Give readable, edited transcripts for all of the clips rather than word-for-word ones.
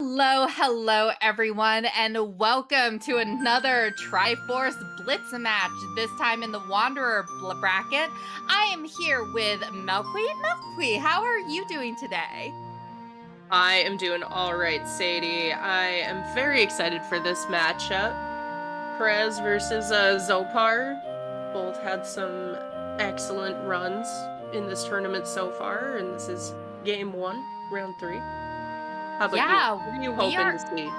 Hello everyone, and welcome to another Triforce Blitz match, this time in the Wanderer bracket. I am here with melqwii. Melqwii, how are you doing today? I am doing alright, Sadie. I am very excited for this matchup. kr3z versus Xopar. Both had some excellent runs in this tournament so far, and this is game 1, round 3. How about you? What are you hoping to see?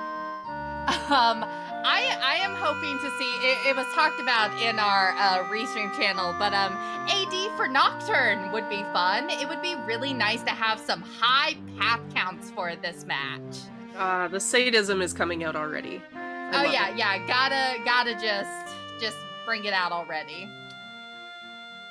I am hoping to see, it was talked about in our restream channel, but AD for Nocturne would be fun. It would be really nice to have some high path counts for this match. The sadism is coming out already. Yeah, gotta just bring it out already.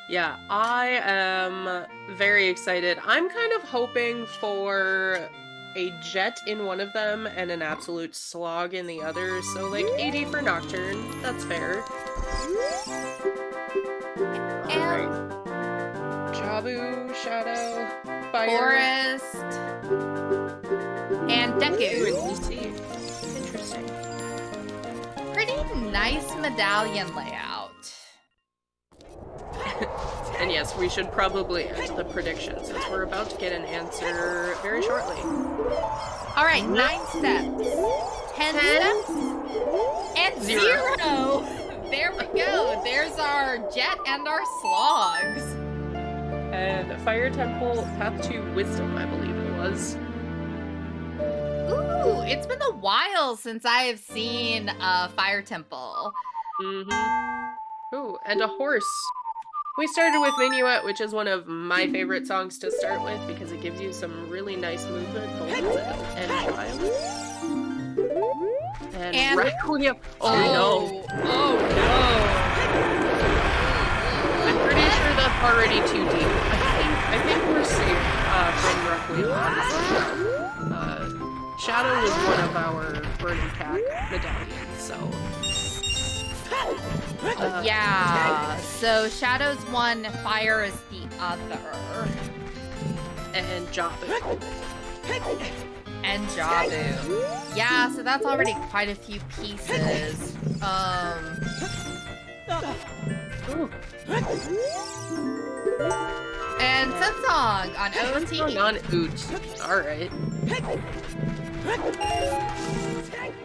Yeah, I am very excited. I'm kind of hoping for a jet in one of them and an absolute slog in the other, so like 80 for Nocturne, that's fair. And Jabu, Shadow, Fire, Forest, and Deku. Interesting. Pretty nice medallion layout. And yes, we should probably end the prediction since we're about to get an answer very shortly. Alright, 9 steps. 10 steps. And 0. There we go. There's our jet and our slogs. And Fire Temple, Path to Wisdom, I believe it was. Ooh, it's been a while since I have seen Fire Temple. Ooh, and a horse. We started with Minuet, which is one of my favorite songs to start with because it gives you some really nice movement, both as adult and child. And Requiem. Oh no. Oh no. I'm pretty sure that's already too deep. I think we're safe from Requiem. Shadow was one of our Burning Pack medallions, so... yeah, so Shadow's one, Fire is the other. And Jabu. And Jabu. Yeah, so that's already quite a few pieces. And Sunsong on OoT. On OoT. Alright.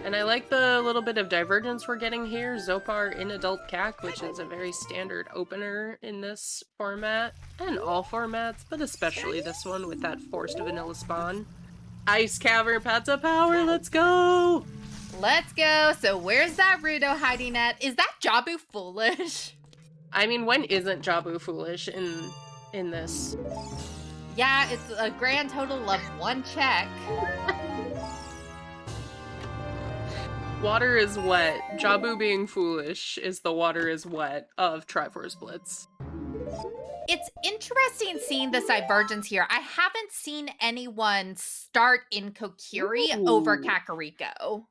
And I like the little bit of divergence we're getting here. Xopar in Adult CAC, which is a very standard opener in this format, and all formats, but especially this one with that forced vanilla spawn. Ice Cavern, Paths of Power, let's go! Let's go! So where's that Rudo hiding at? Is that Jabu foolish? I mean, when isn't Jabu foolish in this? Yeah, it's a grand total of 1 check. Water is wet. Jabu being foolish is the water is wet of Triforce Blitz. It's interesting seeing this divergence here. I haven't seen anyone start in Kokiri over Kakariko.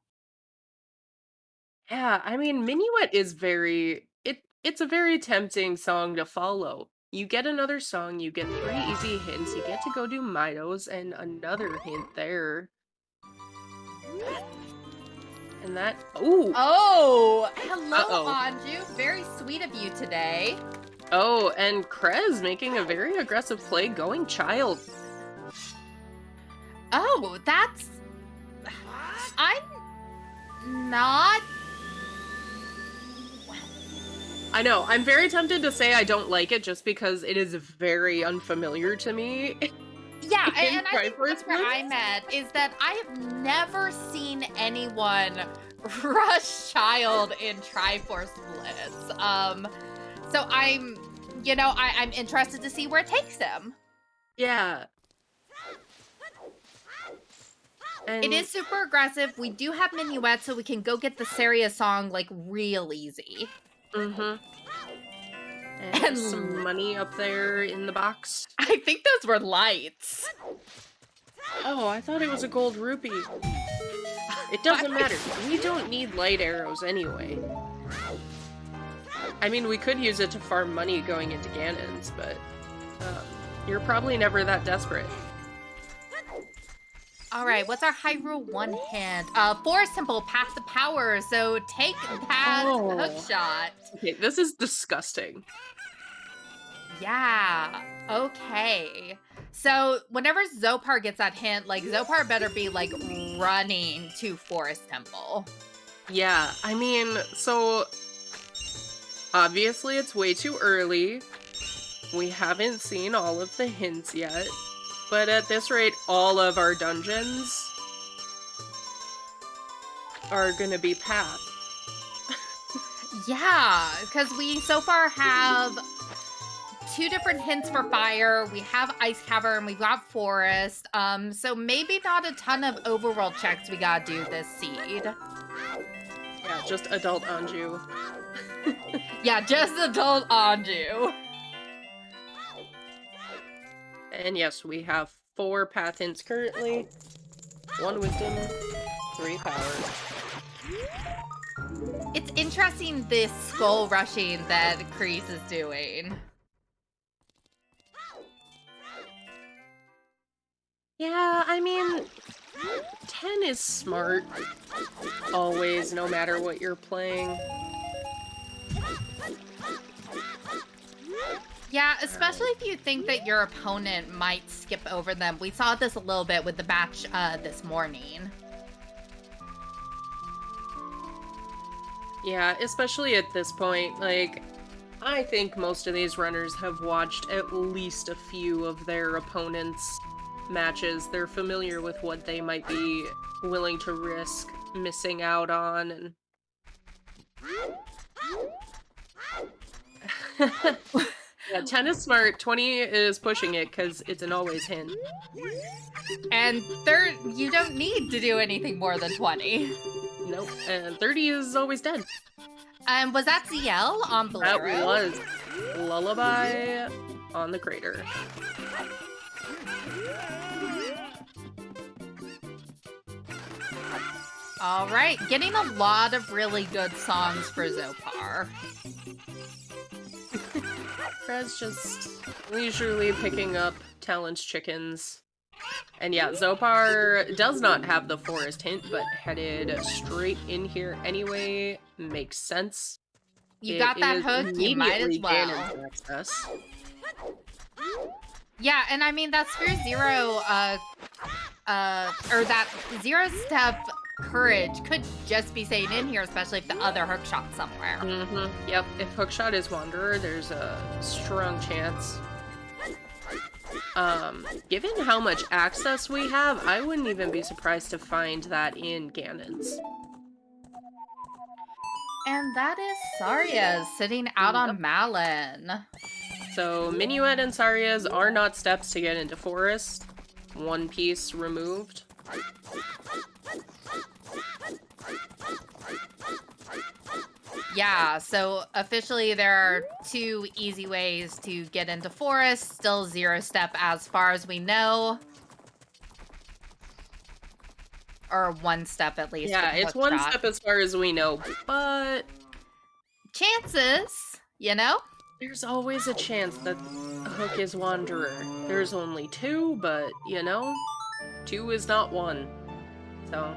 Yeah, I mean, Minuet is it's a very tempting song to follow. You get another song, you get 3 easy hints, you get to go do Mitos, and another hint there. And that... Ooh! Oh! Hello, Anju. Very sweet of you today. Oh, and kr3z making a very aggressive play, going child. Oh, that's... I'm not... I know, I'm very tempted to say I don't like it just because it is very unfamiliar to me. Yeah, and I think that's where I'm at, is that I have never seen anyone rush child in Triforce Blitz. So I'm interested to see where it takes him. Yeah. And it is super aggressive. We do have Minuet, so we can go get the Saria song, like, real easy. And some money up there in the box. I think those were lights. Oh, I thought it was a gold rupee. It doesn't matter. We don't need light arrows anyway. I mean, we could use it to farm money going into Ganon's, but you're probably never that desperate. All right, what's our Hyrule one hint? Forest Temple, Path to Power. So take that hook shot. Okay, this is disgusting. Yeah. Okay. So whenever Xopar gets that hint, like Xopar better be like running to Forest Temple. Yeah, I mean, so obviously it's way too early. We haven't seen all of the hints yet, but at this rate, all of our dungeons are gonna be path. Yeah, because we so far have 2 different hints for fire. We have Ice Cavern, we've got Forest. So maybe not a ton of overworld checks we gotta do this seed. Yeah, just adult Anju. Yeah, just adult Anju. And yes, we have 4 path hints currently. 1 wisdom, 3 power. It's interesting this skull rushing that kr3z is doing. Yeah, I mean, 10 is smart. Always, no matter what you're playing. Yeah, especially if you think that your opponent might skip over them. We saw this a little bit with the match this morning. Yeah, especially at this point, like, I think most of these runners have watched at least a few of their opponents' matches. They're familiar with what they might be willing to risk missing out on, and... Yeah, 10 is smart, 20 is pushing it because it's an always hint. And you don't need to do anything more than 20. Nope, and 30 is always dead. Was that ZL on Bolero? That was Lullaby on the crater. All right, getting a lot of really good songs for Xopar. Kr3z just leisurely picking up Talon's chickens. And yeah, Xopar does not have the forest hint, but headed straight in here anyway. Makes sense. You got that hook, you might as well. Access. Yeah, and I mean, that Sphere Zero, or that zero-step courage could just be staying in here, especially if the other hookshot's somewhere. Yep, if hookshot is Wanderer, there's a strong chance. Given how much access we have, I wouldn't even be surprised to find that in Ganon's. And that is Saria's sitting out on Malin. So, Minuet and Saria's are not steps to get into Forest. 1 piece removed. Yeah, so officially there are 2 easy ways to get into Forest. Still 0-step as far as we know. Or 1 step at least. Yeah, it's 1 step as far as we know, but... chances, you know? There's always a chance that Hook is Wanderer. There's only 2, but, you know, 2 is not 1. So...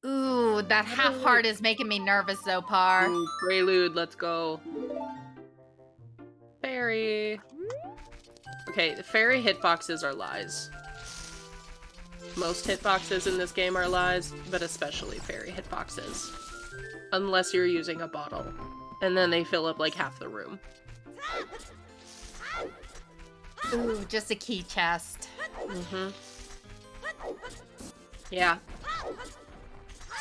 Ooh, that half heart is making me nervous, Xopar. Ooh, Prelude, let's go. Fairy. Okay, the fairy hitboxes are lies. Most hitboxes in this game are lies, but especially fairy hitboxes. Unless you're using a bottle. And then they fill up like half the room. Ooh, just a key chest. Yeah.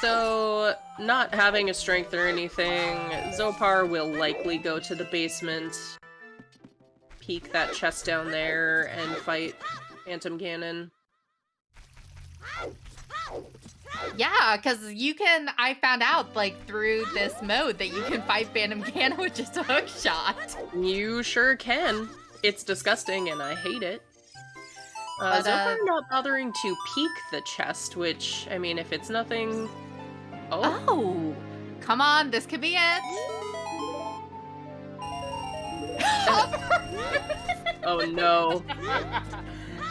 So, not having a strength or anything, Xopar will likely go to the basement, peek that chest down there, and fight Phantom Ganon. Yeah, because you can, I found out, like, through this mode that you can fight Phantom Ganon with just a hook shot. You sure can. It's disgusting, and I hate it. Xopar not bothering to peek the chest, which, I mean, if it's nothing... Oh! Come on, this could be it! Oh no.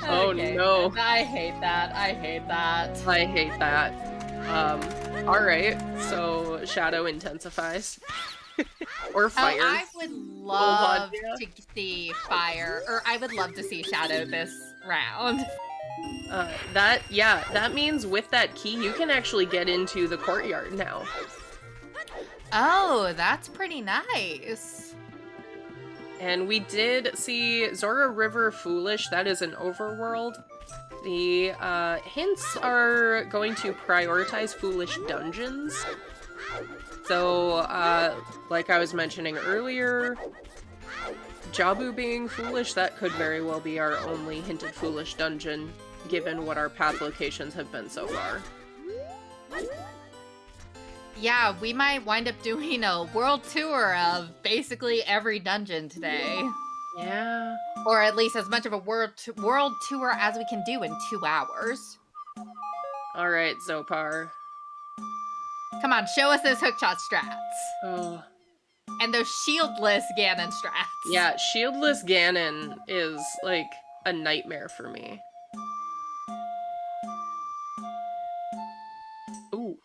Oh Okay, no. I hate that. I hate that. I hate that. Alright, so Shadow intensifies. Or fire. Oh, I would love to see fire, or I would love to see Shadow this round. That means with that key, you can actually get into the courtyard now. Oh, that's pretty nice. And we did see Zora River Foolish, that is an overworld. The hints are going to prioritize Foolish dungeons. So, like I was mentioning earlier, Jabu being Foolish, that could very well be our only hinted Foolish dungeon, given what our path locations have been so far. Yeah, we might wind up doing a world tour of basically every dungeon today. Yeah. Or at least as much of a world tour as we can do in 2 hours. Alright, Xopar. Come on, show us those hookshot strats. Oh. And those shieldless Ganon strats. Yeah, shieldless Ganon is, like, a nightmare for me. Ooh.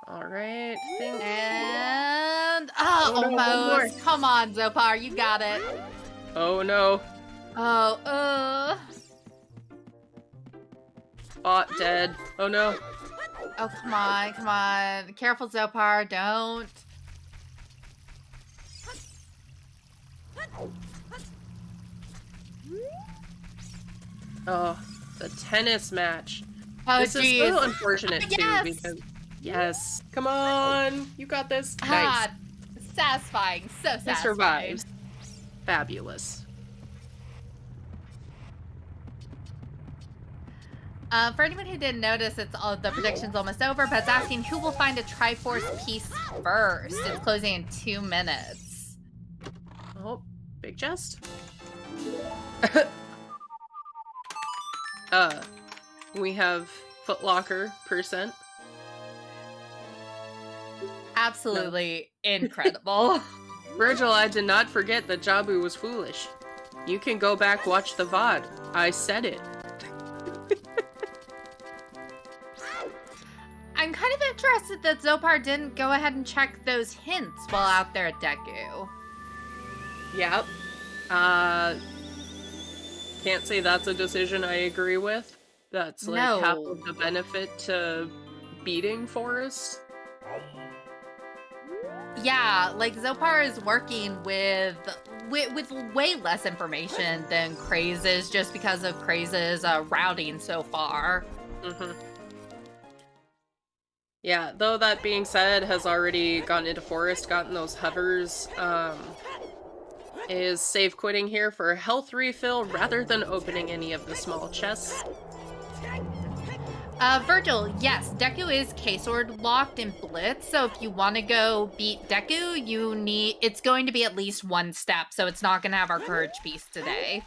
Alright, And... Oh, no, almost. Come on, Xopar, you got it. Oh no. Oh, Oh, dead. Oh no. Oh, come on, come on. Careful, Xopar, don't. Oh, the tennis match. Oh, This is so unfortunate too, Yes! because... Yes. Come on! You got this. Nice. Ah, satisfying. So He satisfying. survives. Fabulous. For anyone who didn't notice, it's all the prediction's almost over, but it's asking who will find a Triforce piece first. It's closing in 2 minutes. Oh, big chest. We have Footlocker %. Absolutely incredible. Virgil, I did not forget that Jabu was foolish. You can go back watch the VOD. I said it. I'm kind of interested that Xopar didn't go ahead and check those hints while out there at Deku. Yep. Can't say that's a decision I agree with. That's like half of the benefit to beating Forest. Yeah, like Xopar is working with way less information than kr3z is, just because of kr3z's routing so far. Mm-hmm. Yeah, though that being said, has already gotten into Forest, gotten those hovers, is safe quitting here for a health refill rather than opening any of the small chests. Virgil, yes, Deku is K-Sword locked in Blitz, so if you want to go beat Deku, it's going to be at least 1 step, so it's not going to have our courage piece today.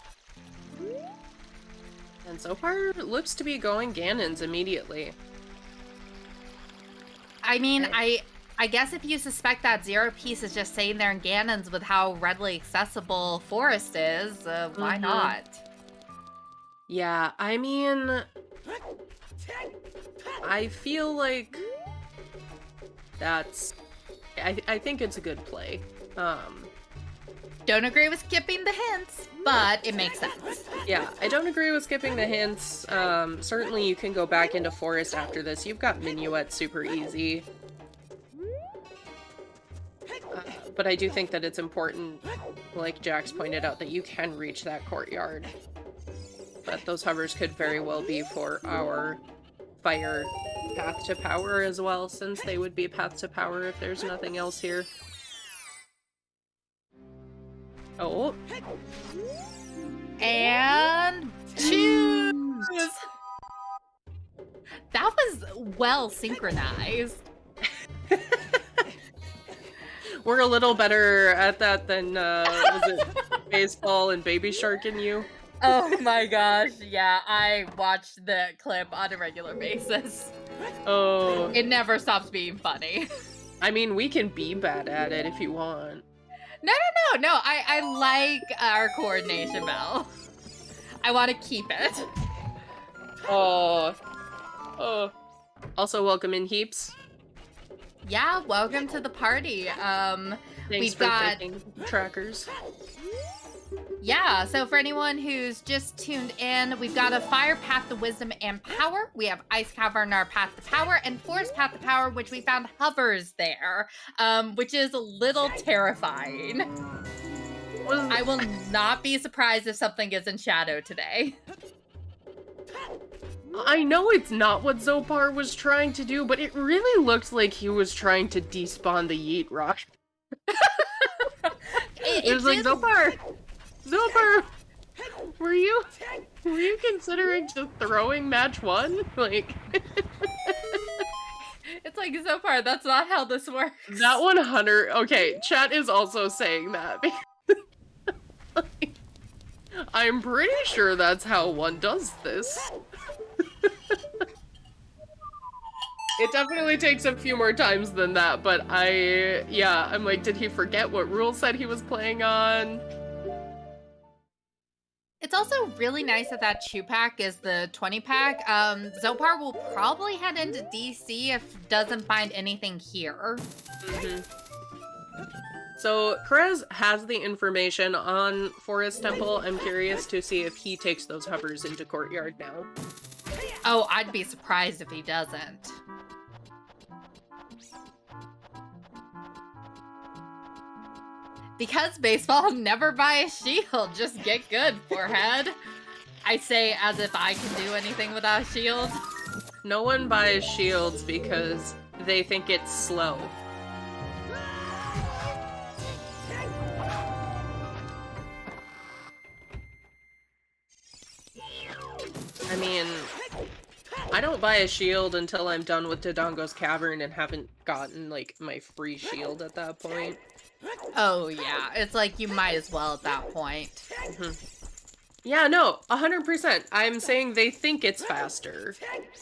And Xopar looks to be going Ganons immediately. I mean, I guess if you suspect that 0 piece is just sitting there in Ganons with how readily accessible Forest is, why not? Yeah, I mean... I feel like that's... I think it's a good play. Don't agree with skipping the hints, but it makes sense. Yeah, I don't agree with skipping the hints. Certainly you can go back into Forest after this. You've got Minuet super easy. But I do think that it's important, like Jax pointed out, that you can reach that courtyard. But those hovers could very well be for our fire path to power as well, since they would be a path to power if there's nothing else here. Oh. And choose! That was well synchronized. We're a little better at that than, was it Baseball and Baby Shark in you? Oh my gosh, yeah, I watched the clip on a regular basis. Oh. It never stops being funny. I mean, we can be bad at it if you want. No, I like our coordination, Mel. I want to keep it. Oh. Oh. Also, welcome in, Heaps. Yeah, welcome to the party. Thanks we've for got picking trackers. Yeah, so for anyone who's just tuned in, we've got a fire path to wisdom and power. We have ice cavern our path to power, and forest path to power, which we found hovers there, which is a little terrifying. I will not be surprised if something is in shadow today. I know it's not what Xopar was trying to do, but it really looked like he was trying to despawn the Yeet Rock. It was like, Xopar, were you considering just throwing match 1? Like, it's like, Xopar, that's not how this works. That 100. Okay, chat is also saying that. Like, I'm pretty sure that's how one does this. It definitely takes a few more times than that, but I'm like, did he forget what rule set he was playing on? It's also really that that 2-pack is the 20-pack. Xopar will probably head into DC if doesn't find anything here. So, kr3z has the information on Forest Temple. I'm curious to see if he takes those hovers into Courtyard now. Oh, I'd be surprised if he doesn't. Because baseball, never buy a shield. Just get good, forehead. I say as if I can do anything without a shield. No one buys shields because they think it's slow. I mean, I don't buy a shield until I'm done with Dodongo's Cavern and haven't gotten, like, my free shield at that point. Oh, yeah. It's like you might as well at that point. Yeah, no, 100%. I'm saying they think it's faster.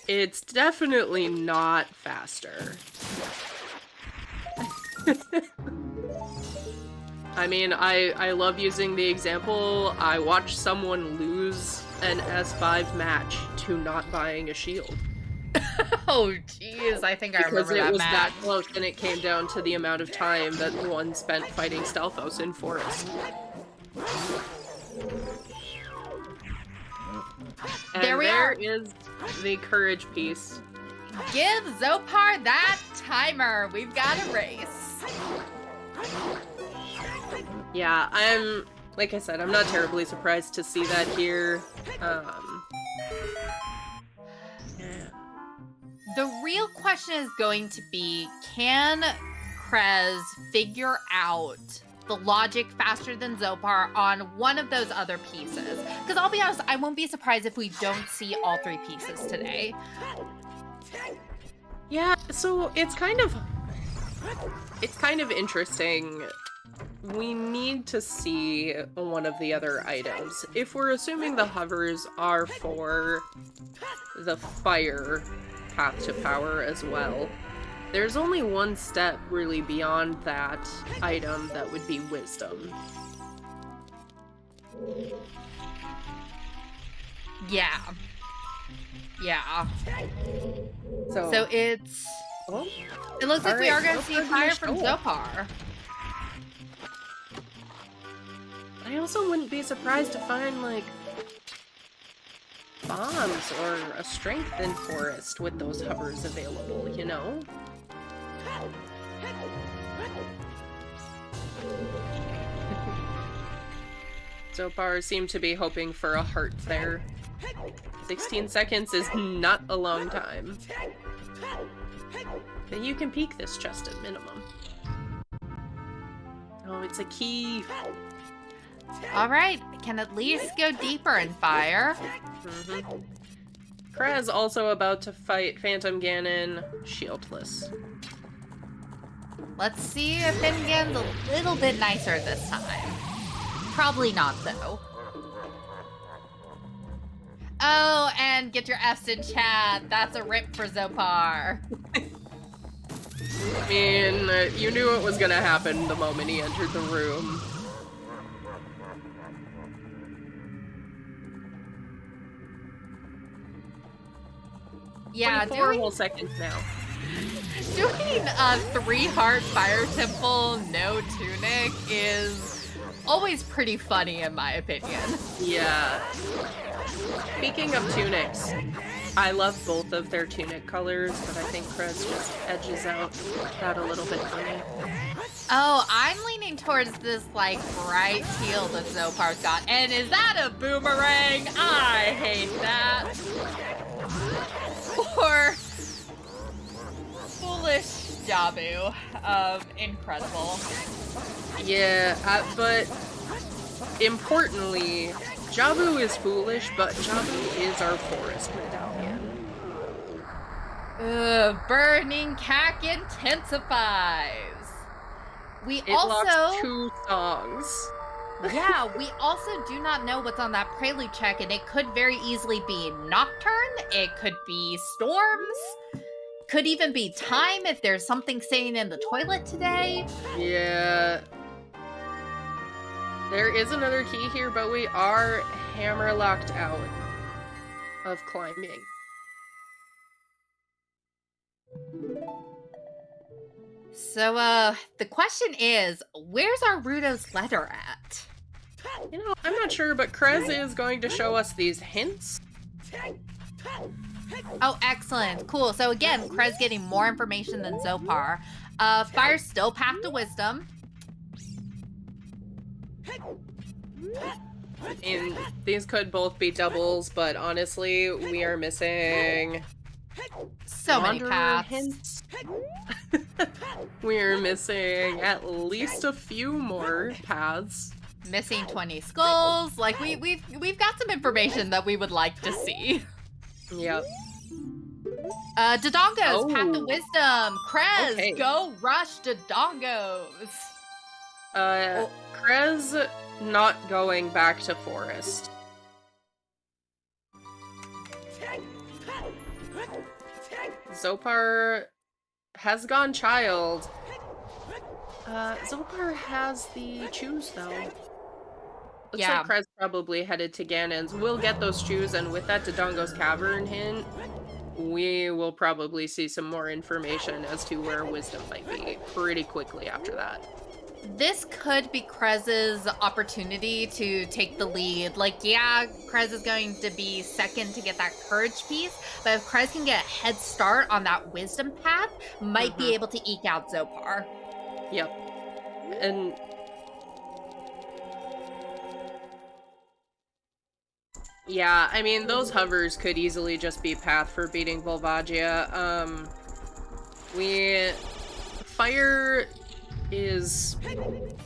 It's definitely not faster. I mean, I love using the example. I watched someone lose an S5 match to not buying a shield. Oh, jeez, I think I remember that match. Because it was that close, and it came down to the amount of time that one spent fighting Stelthos in Forest. And there is the courage piece. Give Xopar that timer. We've got a race. Yeah, like I said, I'm not terribly surprised to see that here. The real question is going to be, can kr3z figure out the logic faster than Xopar on one of those other pieces? Because I'll be honest, I won't be surprised if we don't see all 3 pieces today. Yeah, so it's kind of interesting. We need to see one of the other items. If we're assuming the hovers are for the fire path to power as well, there's only one step really beyond that item that would be wisdom. Yeah. So it's... Oh. It looks like we are going to see fire from Xopar. I also wouldn't be surprised to find, like, bombs or a strength in Forest with those hovers available, you know? Xopar seemed to be hoping for a heart there. 16 seconds is not a long time. But you can peek this chest at minimum. Oh, it's a key. Alright, can at least go deeper in fire. kr3z also about to fight Phantom Ganon shieldless. Let's see if Finnegan's a little bit nicer this time. Probably not, though. Oh, and get your F's in chat. That's a rip for Xopar. I mean, you knew it was gonna happen the moment he entered the room. Yeah, 24 whole seconds now. Doing a 3-heart fire temple, no tunic is always pretty funny in my opinion. Yeah. Speaking of tunics, I love both of their tunic colors, but I think kr3z just edges out that a little bit for me. Oh, I'm leaning towards this, like, bright teal that Xopar's got. And is that a boomerang? I hate that. Or foolish Jabu. Incredible. Yeah, but importantly, Jabu is foolish, but Jabu is our forest medallion. Burning Cack intensifies. It locks 2 songs. Yeah, we also do not know what's on that prelude check, and it could very easily be Nocturne, it could be Storms, could even be Time if there's something saying in the toilet today. Yeah. There is another key here, but we are hammer locked out of climbing. So, the question is, where's our Rudo's letter at? You know, I'm not sure, but kr3z is going to show us these hints. Oh, excellent. Cool. So again, kr3z getting more information than Xopar. Fire's still path to wisdom. And these could both be doubles, but honestly, we are missing so many paths. Hints. We're missing at least a few more paths. Missing 20 skulls. Like we've got some information that we would like to see. Yep. Dodongos, path to wisdom. kr3z, okay. Go rush Dodongos. kr3z not going back to forest. Xopar has gone child. Xopar has the choose though. Looks like kr3z probably headed to Ganon's. We'll get those shoes, and with that Dodongo's Cavern hint, we will probably see some more information as to where wisdom might be pretty quickly after that. This could be kr3z's opportunity to take the lead. Like, yeah, kr3z is going to be second to get that courage piece, but if kr3z can get a head start on that wisdom path, might be able to eke out Xopar. Yep. And yeah, I mean, those hovers could easily just be path for beating Volvagia. Fire is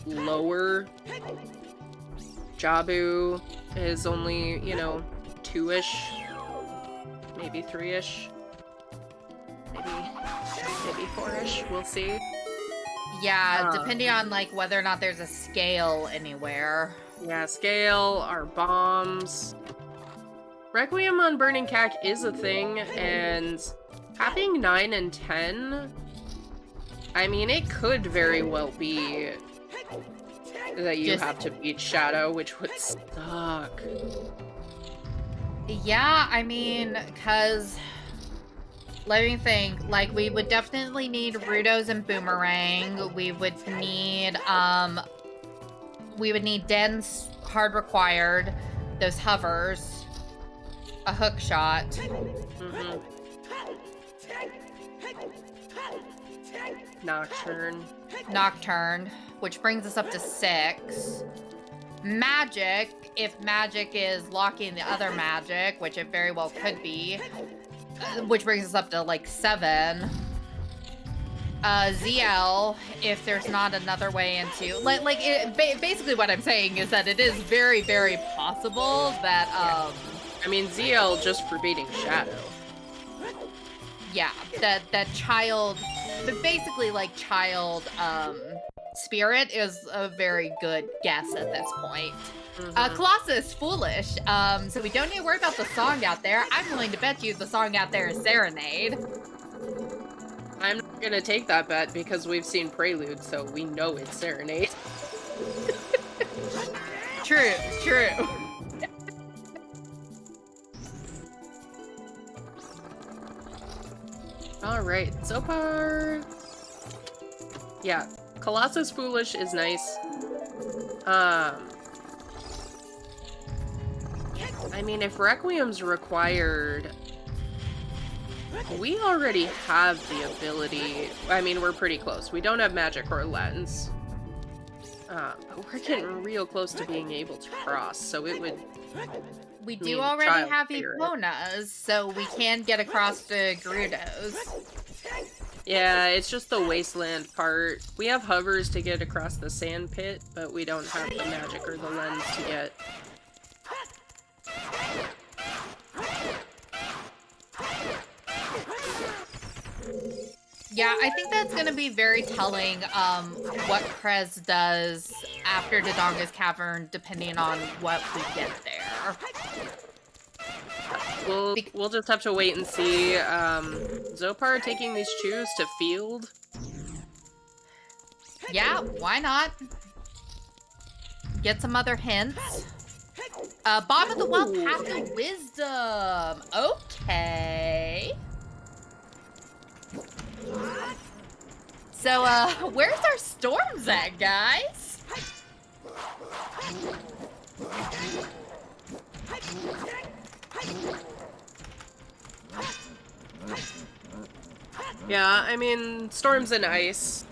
lower. Jabu is only, you know, 2-ish. Maybe 3-ish. Maybe 4-ish. We'll see. Yeah, depending on, like, whether or not there's a scale anywhere. Yeah, scale, our bombs. Requiem on Burning Cack is a thing, and having 9 and 10, I mean, it could very well be that you have to beat Shadow, which would suck. Yeah, I mean, because, let me think, like, we would definitely need Rudos and Boomerang, we would need Den's hard required, those hovers, a hook shot. Nocturne, which brings us up to 6. Magic, if magic is locking the other magic, which it very well could be, which brings us up to like 7. ZL, if there's not another way into, basically what I'm saying is that it is very, very possible that, I mean, ZL just for beating Shadow. Yeah, that child, but basically like child, Spirit is a very good guess at this point. Mhm. Colossus, Foolish. So we don't need to worry about the song out there. I'm willing to bet you the song out there is Serenade. I'm not gonna take that bet because we've seen Prelude, so we know it's Serenade. True, true. Alright, Xopar. Yeah, Colossus Foolish is nice. I mean, if Requiem's required, we already have the ability. I mean, we're pretty close. We don't have magic or lens. But we're getting real close to being able to cross, so it would... We do already have Eponas, so we can get across to Gerudos. Yeah, it's just the wasteland part. We have hovers to get across the sand pit, but we don't have the magic or the lens to get. Yeah, I think that's going to be very telling what kr3z does after Dodonga's Cavern, depending on what we get there. We'll just have to wait and see. Xopar taking these chews to field? Yeah, why not? Get some other hints. Bottom of the well, Path to Wisdom. Okay. So, where's our storms at, guys? Yeah, I mean, storms and ice.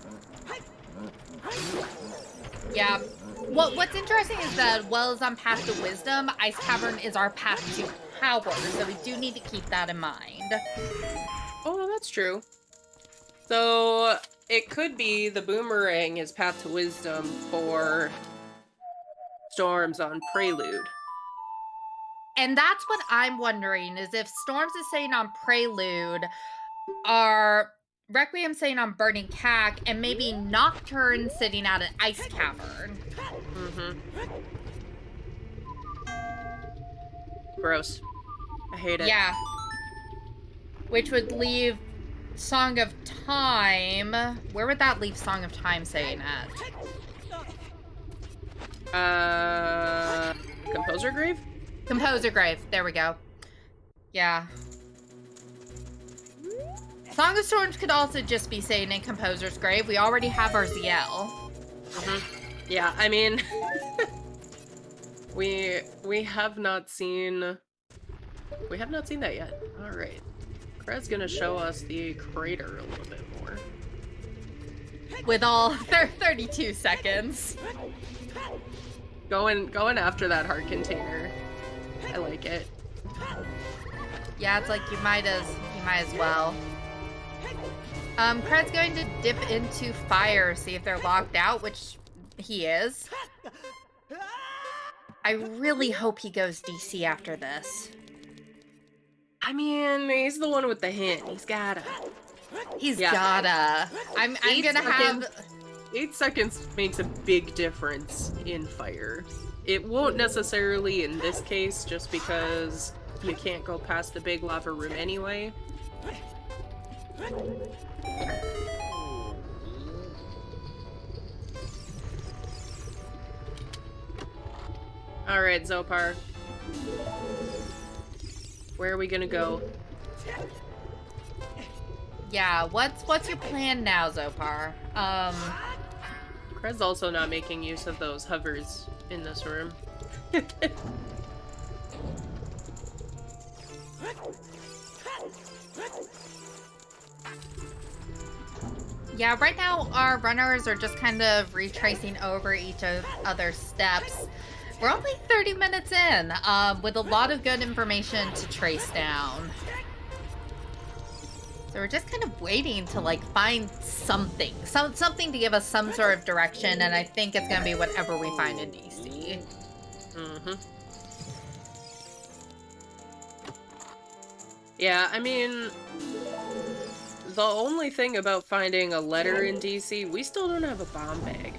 Yeah. What's interesting is that well is on Path to Wisdom, Ice Cavern is our path to power, so we do need to keep that in mind. Oh, that's true. So, it could be the boomerang is Path to Wisdom for storms on Prelude. And that's what I'm wondering, is if Storms is saying on Prelude, are Requiem saying on Burning Cack, and maybe Nocturne sitting at an Ice Cavern. Mm-hmm. Gross. I hate it. Yeah. Which would leave Song of Time. Where would that leave Song of Time saying at? Composer Grave? Composer Grave. There we go. Yeah. Song of Storms could also just be saying in Composer's Grave. We already have our ZL. Mm-hmm. Yeah, I mean... we have not seen... We have not seen that yet. Alright. kr3z gonna show us the crater a little bit more. With all 32 seconds. Going after that heart container. I like it. Yeah, it's like you might as well. kr3z going to dip into fire, see if they're locked out, which he is. I really hope he goes DC after this. I mean, he's the one with the hint. He's gotta. Gotta. I'm gonna have... 8 seconds makes a big difference in fire. It won't necessarily in this case, just because you can't go past the big lava room anyway. Alright, Xopar. Where are we gonna go? Yeah, what's your plan now, Xopar? kr3z also not making use of those hovers in this room. Yeah, right now our runners are just kind of retracing over each other's steps. We're only 30 minutes in, with a lot of good information to trace down. So we're just kind of waiting to, like, find something. Something to give us some sort of direction, and I think it's going to be whatever we find in DC. Mm-hmm. Yeah, I mean... the only thing about finding a letter in DC, we still don't have a bomb bag.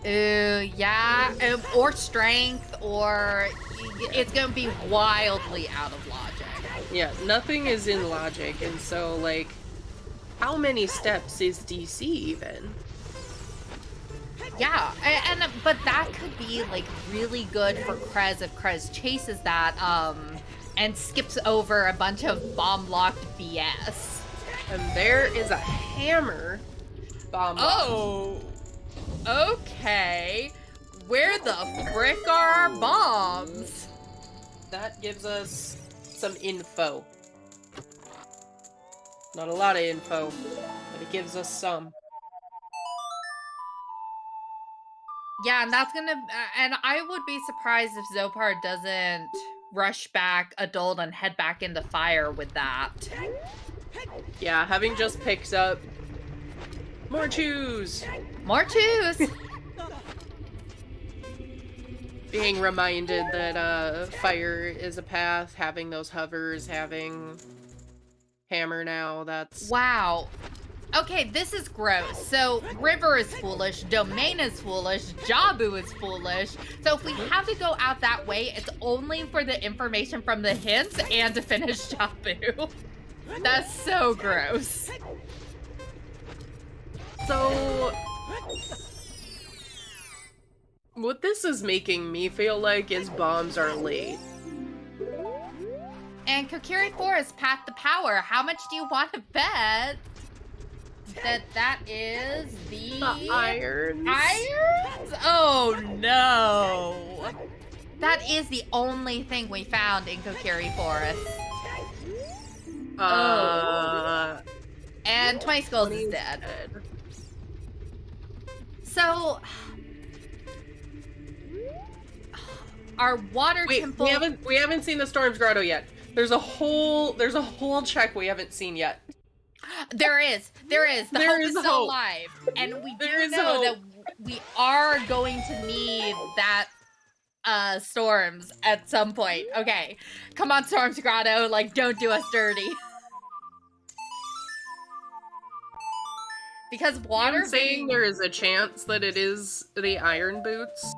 Yeah, or strength, or it's gonna be wildly out of logic. Yeah, nothing is in logic, and so, like, how many steps is DC even? Yeah, but that could be, like, really good for kr3z if kr3z chases that, and skips over a bunch of bomb-locked BS. And there is a hammer bomb. Oh! Okay. Where the frick are our bombs? That gives us some info. Not a lot of info, but it gives us some. Yeah, and that's gonna, and I would be surprised if Xopar doesn't rush back adult and head back into fire with that. Yeah, having just picked up more chews. More chews. Being reminded that fire is a path, having those hovers, having hammer now, that's... Wow. Okay, this is gross. So, River is foolish, Domain is foolish, Jabu is foolish. So if we have to go out that way, it's only for the information from the hints and to finish Jabu. That's so gross. So... what this is making me feel like is bombs are late. And kr3z is path to power. How much do you want to bet that is the irons? Irons? Oh no. That is the only thing we found in kr3z. And 20 skulls is dead. So our water temple. We haven't seen the Storm's Grotto yet. There's a whole check we haven't seen yet. There is. The hope is still alive. And we do know that we are going to need that Storms at some point. Okay. Come on, Storm's Grotto, like, don't do us dirty. Because water I'm saying there is a chance that it is the iron boots.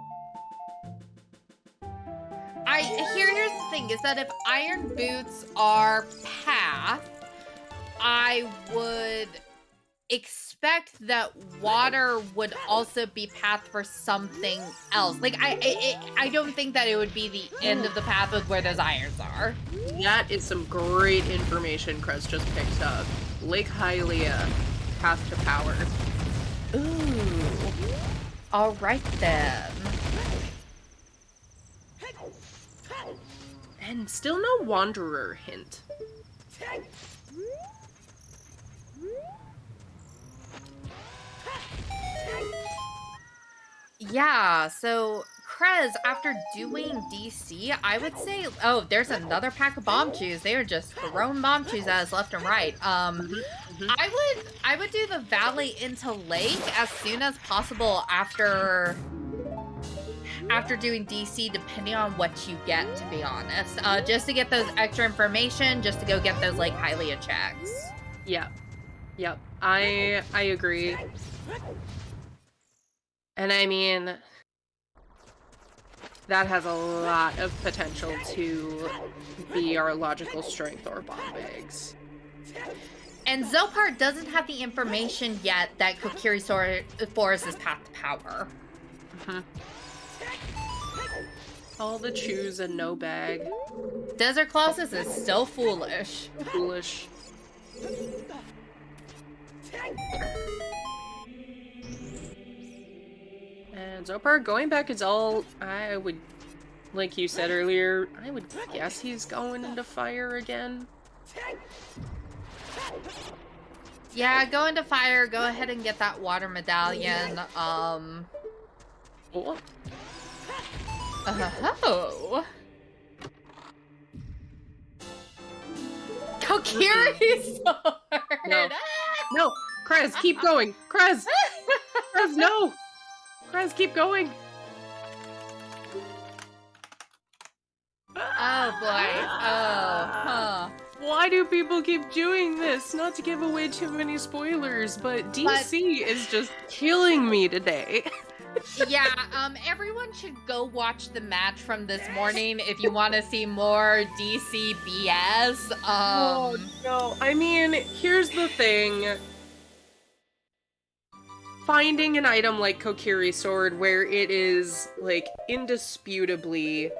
Here's the thing, is that if iron boots are path, I would expect that water would also be path for something else. Like, I don't think that it would be the end of the path of where those irons are. That is some great information kr3z just picked up. Lake Hylia, path to power. Ooh. All right then. And still no Wanderer hint. Yeah, so kr3z, after doing DC, I would say, oh, there's another pack of bomb chews. They are just throwing bomb chews at us left and right. I would do the valley into lake as soon as possible after doing DC, depending on what you get, to be honest. Just to get those extra information, just to go get those, like, Hylia checks. Yeah. Yep. I agree. And I mean, that has a lot of potential to be our logical strength or bomb bags. And Xopar doesn't have the information yet that kr3z is path to power. All the chews and no bag. Desert Colossus is still foolish. Foolish. And Xopar going back is all, I would, like you said earlier, I would guess he's going into fire again. Yeah, go into fire, go ahead and get that water medallion. Oh. Oh. kr3z! No, kr3z, keep going. kr3z, no. kr3z, keep going. Oh boy. Oh, huh. Why do people keep doing this? Not to give away too many spoilers, but DC is just killing me today. Yeah, everyone should go watch the match from this morning if you want to see more DC BS. Oh, no. I mean, here's the thing. Finding an item like Kokiri Sword where it is, like, indisputably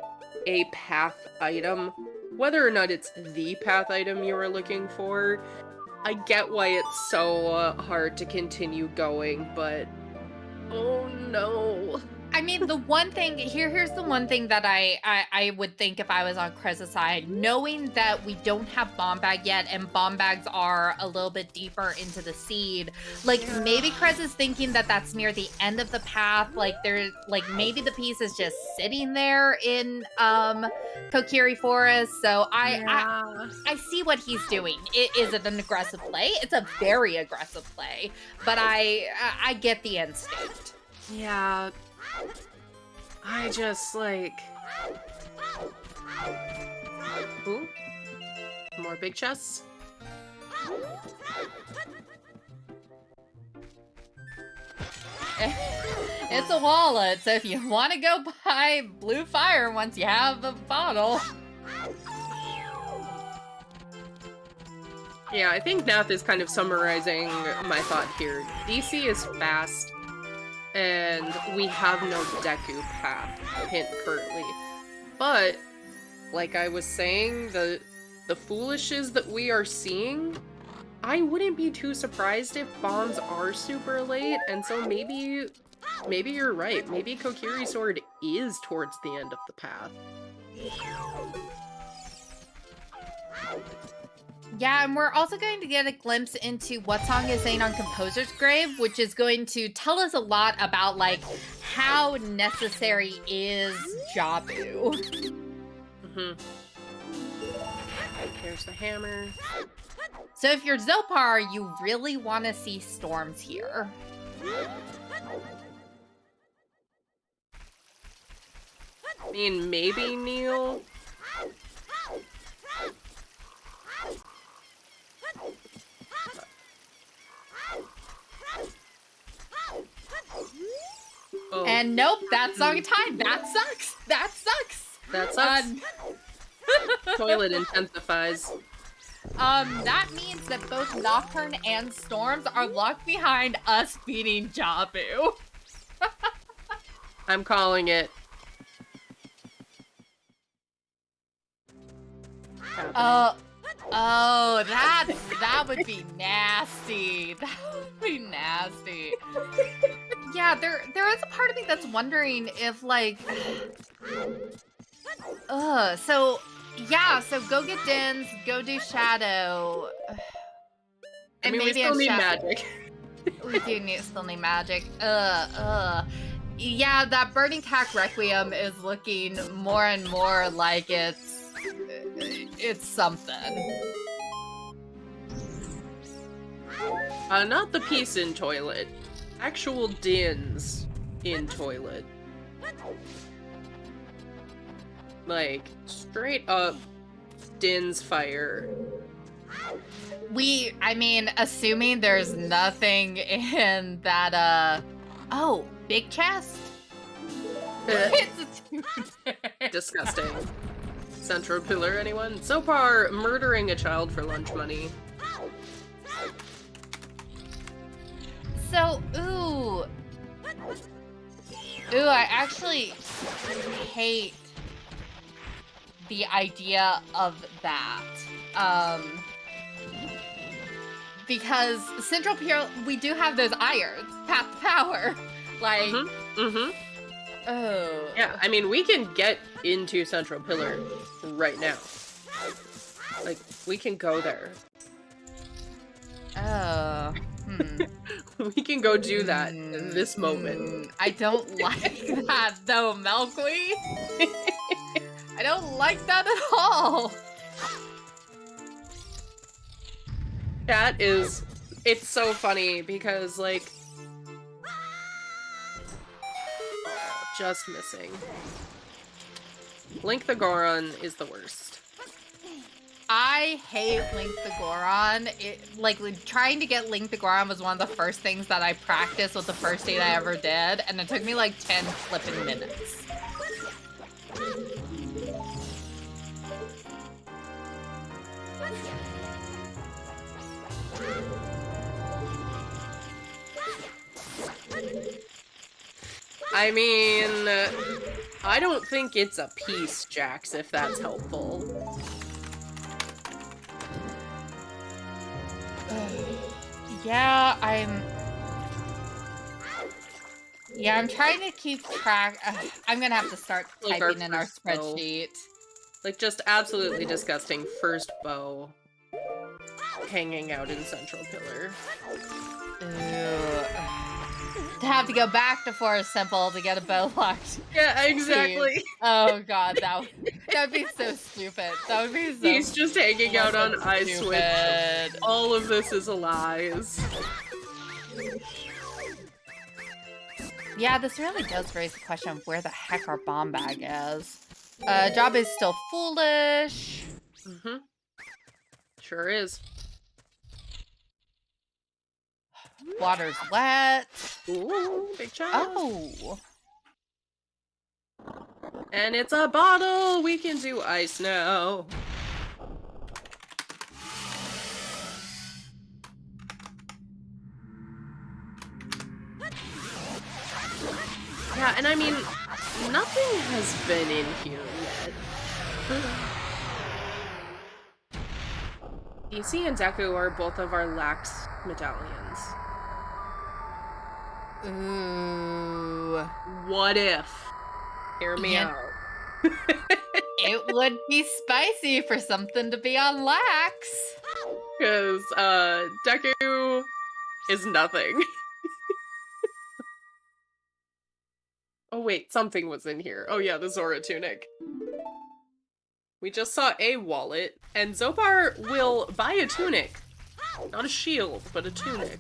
a path item, whether or not it's the path item you are looking for, I get why it's so hard to continue going, but oh no. I mean, the one thing here's the one thing that I would think if I was on kr3z's side, knowing that we don't have bomb bag yet, and bomb bags are a little bit deeper into the seed. Like maybe kr3z is thinking that that's near the end of the path. Like there's like maybe the piece is just sitting there in Kokiri Forest. So I see what he's doing. It is an aggressive play. It's a very aggressive play, but I get the instinct. Yeah. I just, like... Ooh. More big chests? It's a wallet, so if you want to go buy blue fire once you have the bottle. Yeah, I think Nath is kind of summarizing my thought here. DC is fast, and we have no Deku path hint currently. But, like I was saying, the foolishes that we are seeing, I wouldn't be too surprised if bombs are super late, and so maybe you're right. Maybe Kokiri Sword is towards the end of the path. Yeah, and we're also going to get a glimpse into what Song is saying on Composer's Grave, which is going to tell us a lot about, like, how necessary is Jabu. There's the hammer. So if you're Xopar, you really want to see storms here. I mean, maybe Neil? Oh. And nope, that song tied. That sucks. That sucks. That sucks. Toilet intensifies. That means that both Nocturne and Storms are locked behind us beating Jabu. I'm calling it. Oh, that would be nasty. That would be nasty. Yeah, there is a part of me that's wondering if, like, so go get Dins, go do Shadow. And I mean, we still need magic. We do still need magic. Yeah, that Burning Cack Requiem is looking more and more like it's something. Not the piece in toilet. Actual Dins in toilet. Like, straight up Dins fire. I mean, assuming there's nothing in that, oh, big chest? It's a disgusting. Central pillar, anyone? Xopar murdering a child for lunch money. So, I actually hate the idea of that. Because Central Pillar, we do have those irons, path to power. Like, oh. Yeah, I mean, we can get into Central Pillar right now. Like, we can go there. Oh. We can go do that in this moment. I don't like that, though, melqwii. I don't like that at all. That is... It's so funny, because, like... Oh, just missing. Link the Goron is the worst. I hate Link the Goron. Trying to get Link the Goron was one of the first things that I practiced with the first date I ever did, and it took me like 10 flipping minutes. I mean, I don't think it's a piece, Jax, if that's helpful. Yeah, I'm trying to keep track. I'm gonna have to start typing in our spreadsheet. Like, just absolutely disgusting first bow hanging out in Central Pillar. To have to go back to Forest Temple to get a bow locked. Yeah, exactly. Oh god, that would be so stupid. That would be so He's just hanging out on iSwitch. All of this is a lies. Yeah, this really does raise the question of where the heck our bomb bag is. Job is still foolish. Mm-hmm. Sure is. Water's wet. Ooh, big chest. Oh. And it's a bottle! We can do ice now. Yeah, and I mean, nothing has been in here yet. DC and Deku are both of our lax medallions. Ooh. What if? Hear me out. It would be spicy for something to be on lax. Because, Deku is nothing. Oh wait, something was in here. Oh yeah, the Zora tunic. We just saw a wallet, and Xopar will buy a tunic. Not a shield, but a tunic.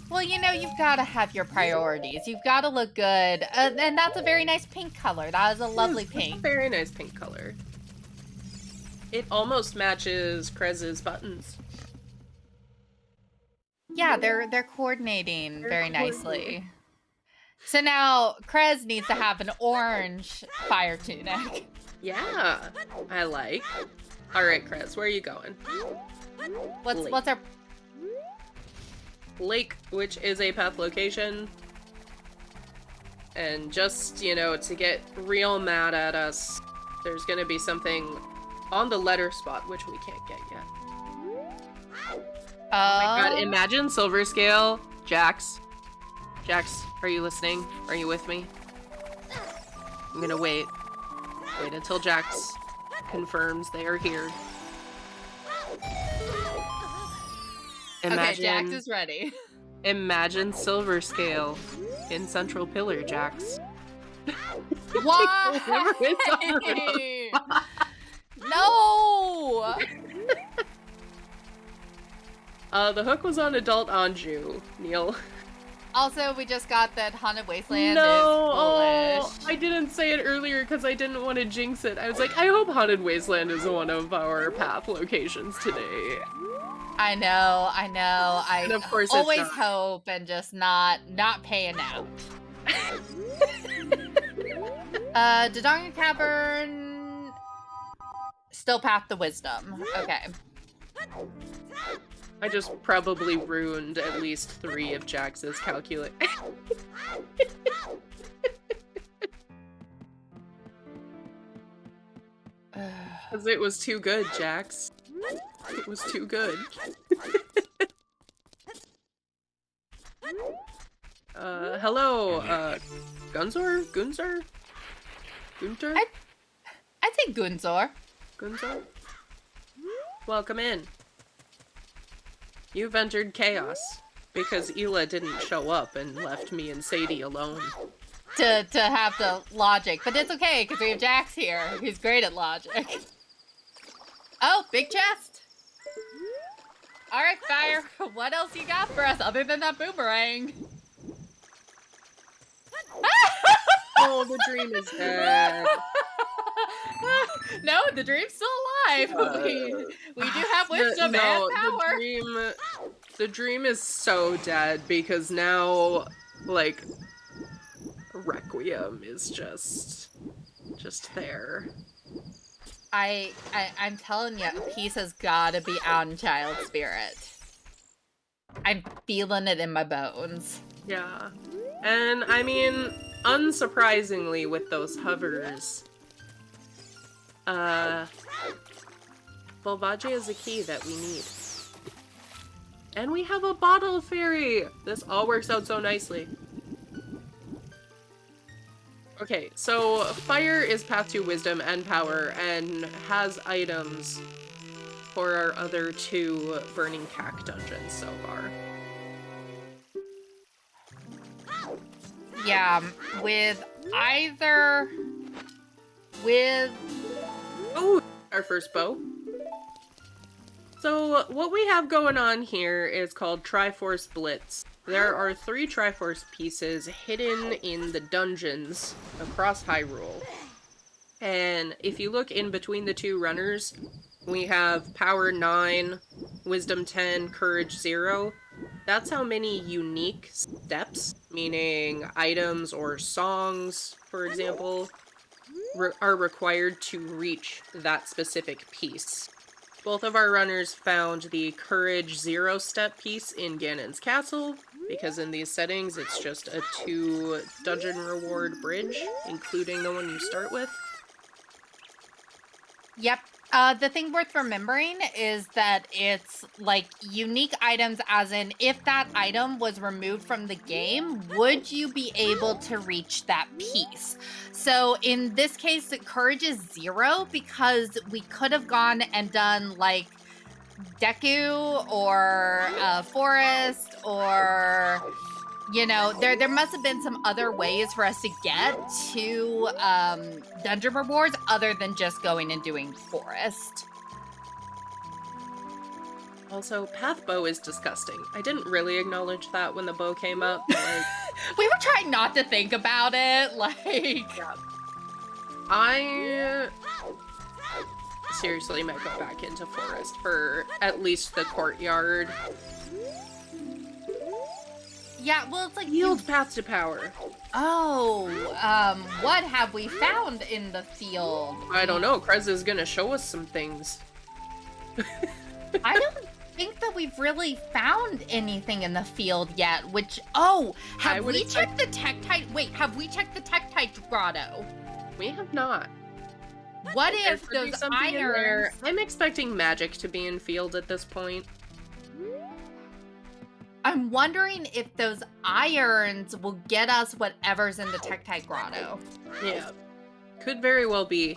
Well, you know, you've got to have your priorities. You've got to look good. And that's a very nice pink color. That is a lovely pink. A very nice pink color. It almost matches kr3z's buttons. Yeah, they're coordinating very nicely. So now kr3z needs to have an orange fire tunic. Yeah, I like. All right, kr3z, where are you going? What's our Lake, which is a path location. And just, you know, to get real mad at us, there's gonna be something on the letter spot, which we can't get yet. Oh my god, imagine Silver Scale. Jax, are you listening? Are you with me? I'm gonna wait. Wait until Jax confirms they are here. Okay, Jax is ready. Imagine Silver Scale in Central Pillar, Jax. Why? No! The hook was on Adult Anju, Neil. Also, we just got that Haunted Wasteland No, is foolish. I didn't say it earlier because I didn't want to jinx it. I was like, I hope Haunted Wasteland is one of our path locations today. I know. I of course always hope and just not paying out. Dodonga Cavern, still Path to Wisdom. Okay. I just probably ruined at least 3 of Jax's calculate. Because it was too good, Jax. It was too good. Hello, Gunzor? Gunzor? Gunter? I'd say Gunzor. Gunzor? Welcome in. You've entered chaos, because Hila didn't show up and left me and Sadie alone. To have the logic, but it's okay, because we have Jax here, who's great at logic. Oh, big chest! Alright, Fire, what else you got for us other than that boomerang? Oh, the dream is dead. No, the dream's still alive. We do have wisdom and power. The dream is so dead because now, like, Requiem is just there. I'm telling you, peace has gotta be out in Child Spirit. I'm feeling it in my bones. Yeah. And I mean, unsurprisingly with those hovers, Volvagia is a key that we need. And we have a bottle fairy! This all works out so nicely. Okay, so fire is path to wisdom and power and has items for our other 2 burning cack dungeons so far. Yeah, Oh, our first bow. So what we have going on here is called Triforce Blitz. There are 3 Triforce pieces hidden in the dungeons across Hyrule. And if you look in between the 2 runners, we have Power 9, Wisdom 10, Courage 0. That's how many unique steps, meaning items or songs, for example, are required to reach that specific piece. Both of our runners found the Courage 0 step piece in Ganon's castle, because in these settings it's just a 2 dungeon reward bridge, including the one you start with. Yep. The thing worth remembering is that it's like unique items, as in if that item was removed from the game, would you be able to reach that piece? So in this case, the courage is 0 because we could have gone and done like Deku or Forest or, you know, there must have been some other ways for us to get to dungeon rewards other than just going and doing Forest. Also, path bow is disgusting. I didn't really acknowledge that when the bow came up. Like, we were trying not to think about it. Like, yeah. I seriously might go back into Forest for at least the courtyard. Yeah, well, it's like Yield path to power. Oh, what have we found in the field? I don't know. kr3z is gonna show us some things. I don't think that we've really found anything in the field yet, which, oh, have we checked the Tektite? Wait, have we checked the Tektite grotto? We have not. What if those irons... I'm expecting magic to be in field at this point. I'm wondering if those irons will get us whatever's in the Tektite grotto. Yeah. Could very well be.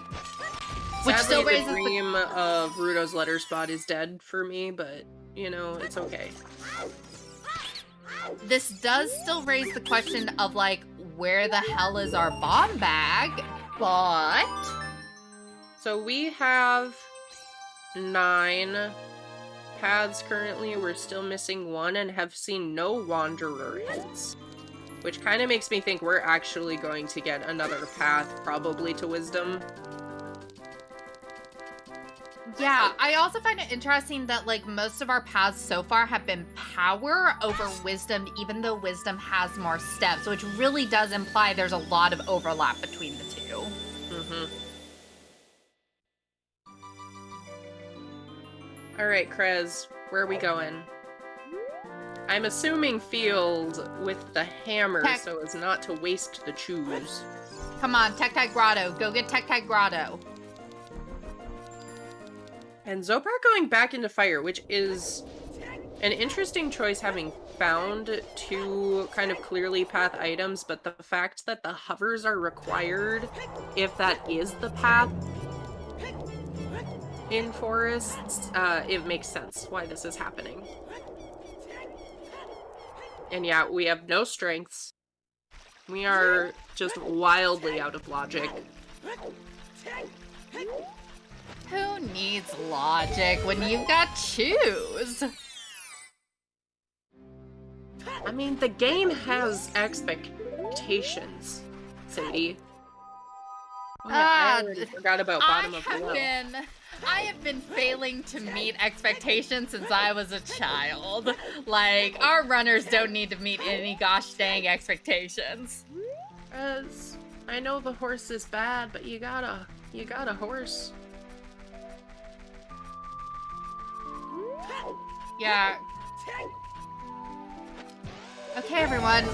Which Sadly, still raises the dream of Rudo's letter spot is dead for me, but, you know, it's okay. This does still raise the question of, like, where the hell is our bomb bag? But... So we have 9 paths currently. We're still missing 1 and have seen no wanderer hints. Which kind of makes me think we're actually going to get another path, probably to wisdom. Yeah, I also find it interesting that, like, most of our paths so far have been power over wisdom, even though wisdom has more steps, which really does imply there's a lot of overlap between the 2. Mm-hmm. Alright, kr3z, where are we going? I'm assuming field with the hammer so as not to waste the choose. Come on, Tektite Grotto. Go get Tektite Grotto. And Xopar going back into fire, which is an interesting choice, having found 2 kind of clearly path items, but the fact that the hovers are required, if that is the path in forests, it makes sense why this is happening. And yeah, we have no strengths. We are just wildly out of logic. Who needs logic when you've got choose? I mean, the game has expectations, Sadie. Oh, yeah, I already forgot about bottom of below. I have been failing to meet expectations since I was a child. Like, our runners don't need to meet any gosh dang expectations. I know the horse is bad, but you got a horse. Yeah. Okay, everyone,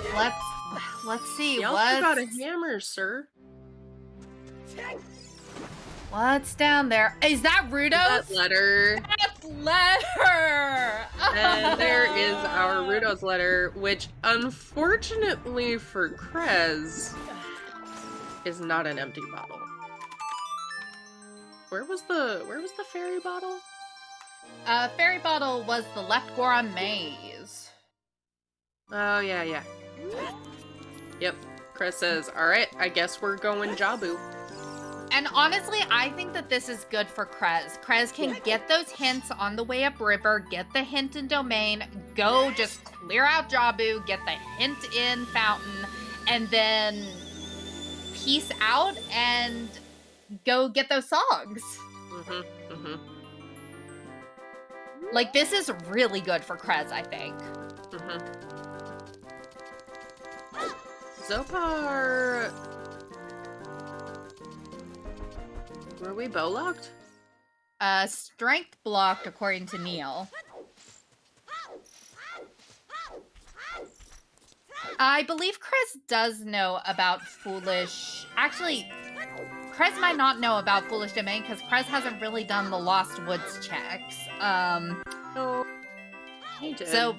let's see. You also got a hammer, sir. What's down there? Is that Rudo's? That letter. That's letter! And there is our Rudo's letter, which unfortunately for kr3z is not an empty bottle. Where was the fairy bottle? Fairy bottle was the left Goron maze. Oh yeah. Yep. kr3z says, "Alright, I guess we're going Jabu." And honestly, I think that this is good for kr3z. kr3z can get those hints on the way up river, get the hint in domain, go just clear out Jabu, get the hint in fountain, and then peace out and go get those songs. Like, this is really good for kr3z, I think. Xopar... Were we bow locked? Strength blocked, according to Neil. I believe kr3z does know about Foolish... Actually, kr3z might not know about Foolish Domain, because kr3z hasn't really done the Lost Woods checks. No, he did. So,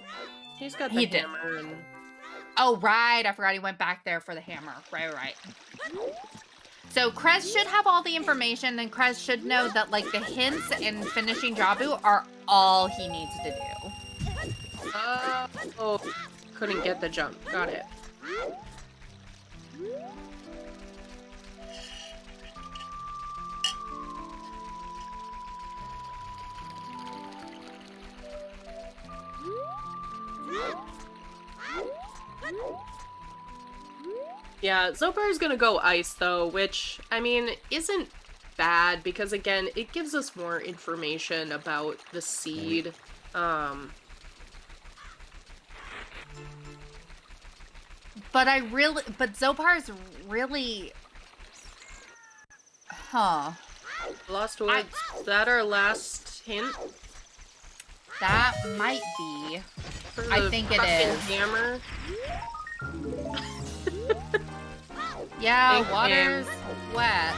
he's got the hammer and... Oh, right, I forgot he went back there for the hammer. Right. So kr3z should have all the information, and kr3z should know that, like, the hints and finishing Jabu are all he needs to do. Oh, couldn't get the jump. Got it. Yeah, Xopar is gonna go ice though, which, I mean, isn't bad because, again, it gives us more information about the seed. But Xopar's really... Huh. Lost Woods, is that our last hint? That might be. I think it is. Hammer? Yeah, water's wet.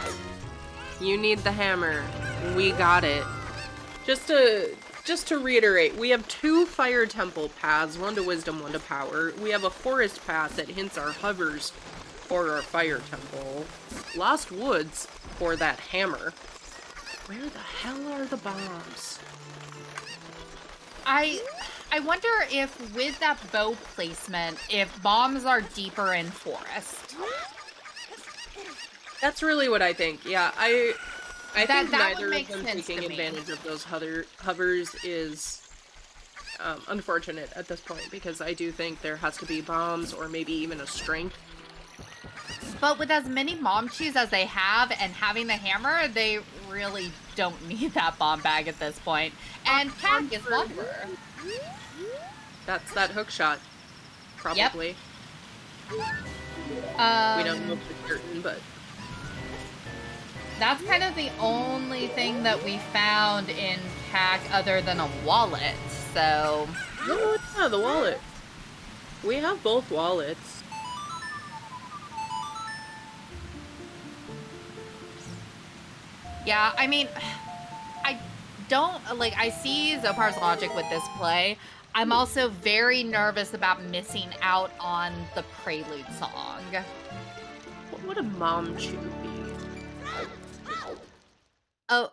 You need the hammer. We got it. Just to reiterate, we have 2 fire temple paths, 1 to wisdom, 1 to power. We have a forest path that hints our hovers for our fire temple. Lost Woods for that hammer. Where the hell are the bombs? I wonder if, with that bow placement, if bombs are deeper in forest. That's really what I think. Yeah, I think neither of them taking advantage of those hovers is unfortunate at this point, because I do think there has to be bombs or maybe even a strength. But with as many mom chews as they have and having the hammer, they really don't need that bomb bag at this point. And Cat is Wanderer. That's that hook shot. Probably. Yep. We don't know for certain, but... That's kind of the only thing that we found in Pack other than a wallet, so... Oh, yeah, the wallet. We have both wallets. Yeah, I mean, I don't, like, I see Xopar's logic with this play. I'm also very nervous about missing out on the prelude song. What would a mom chew be?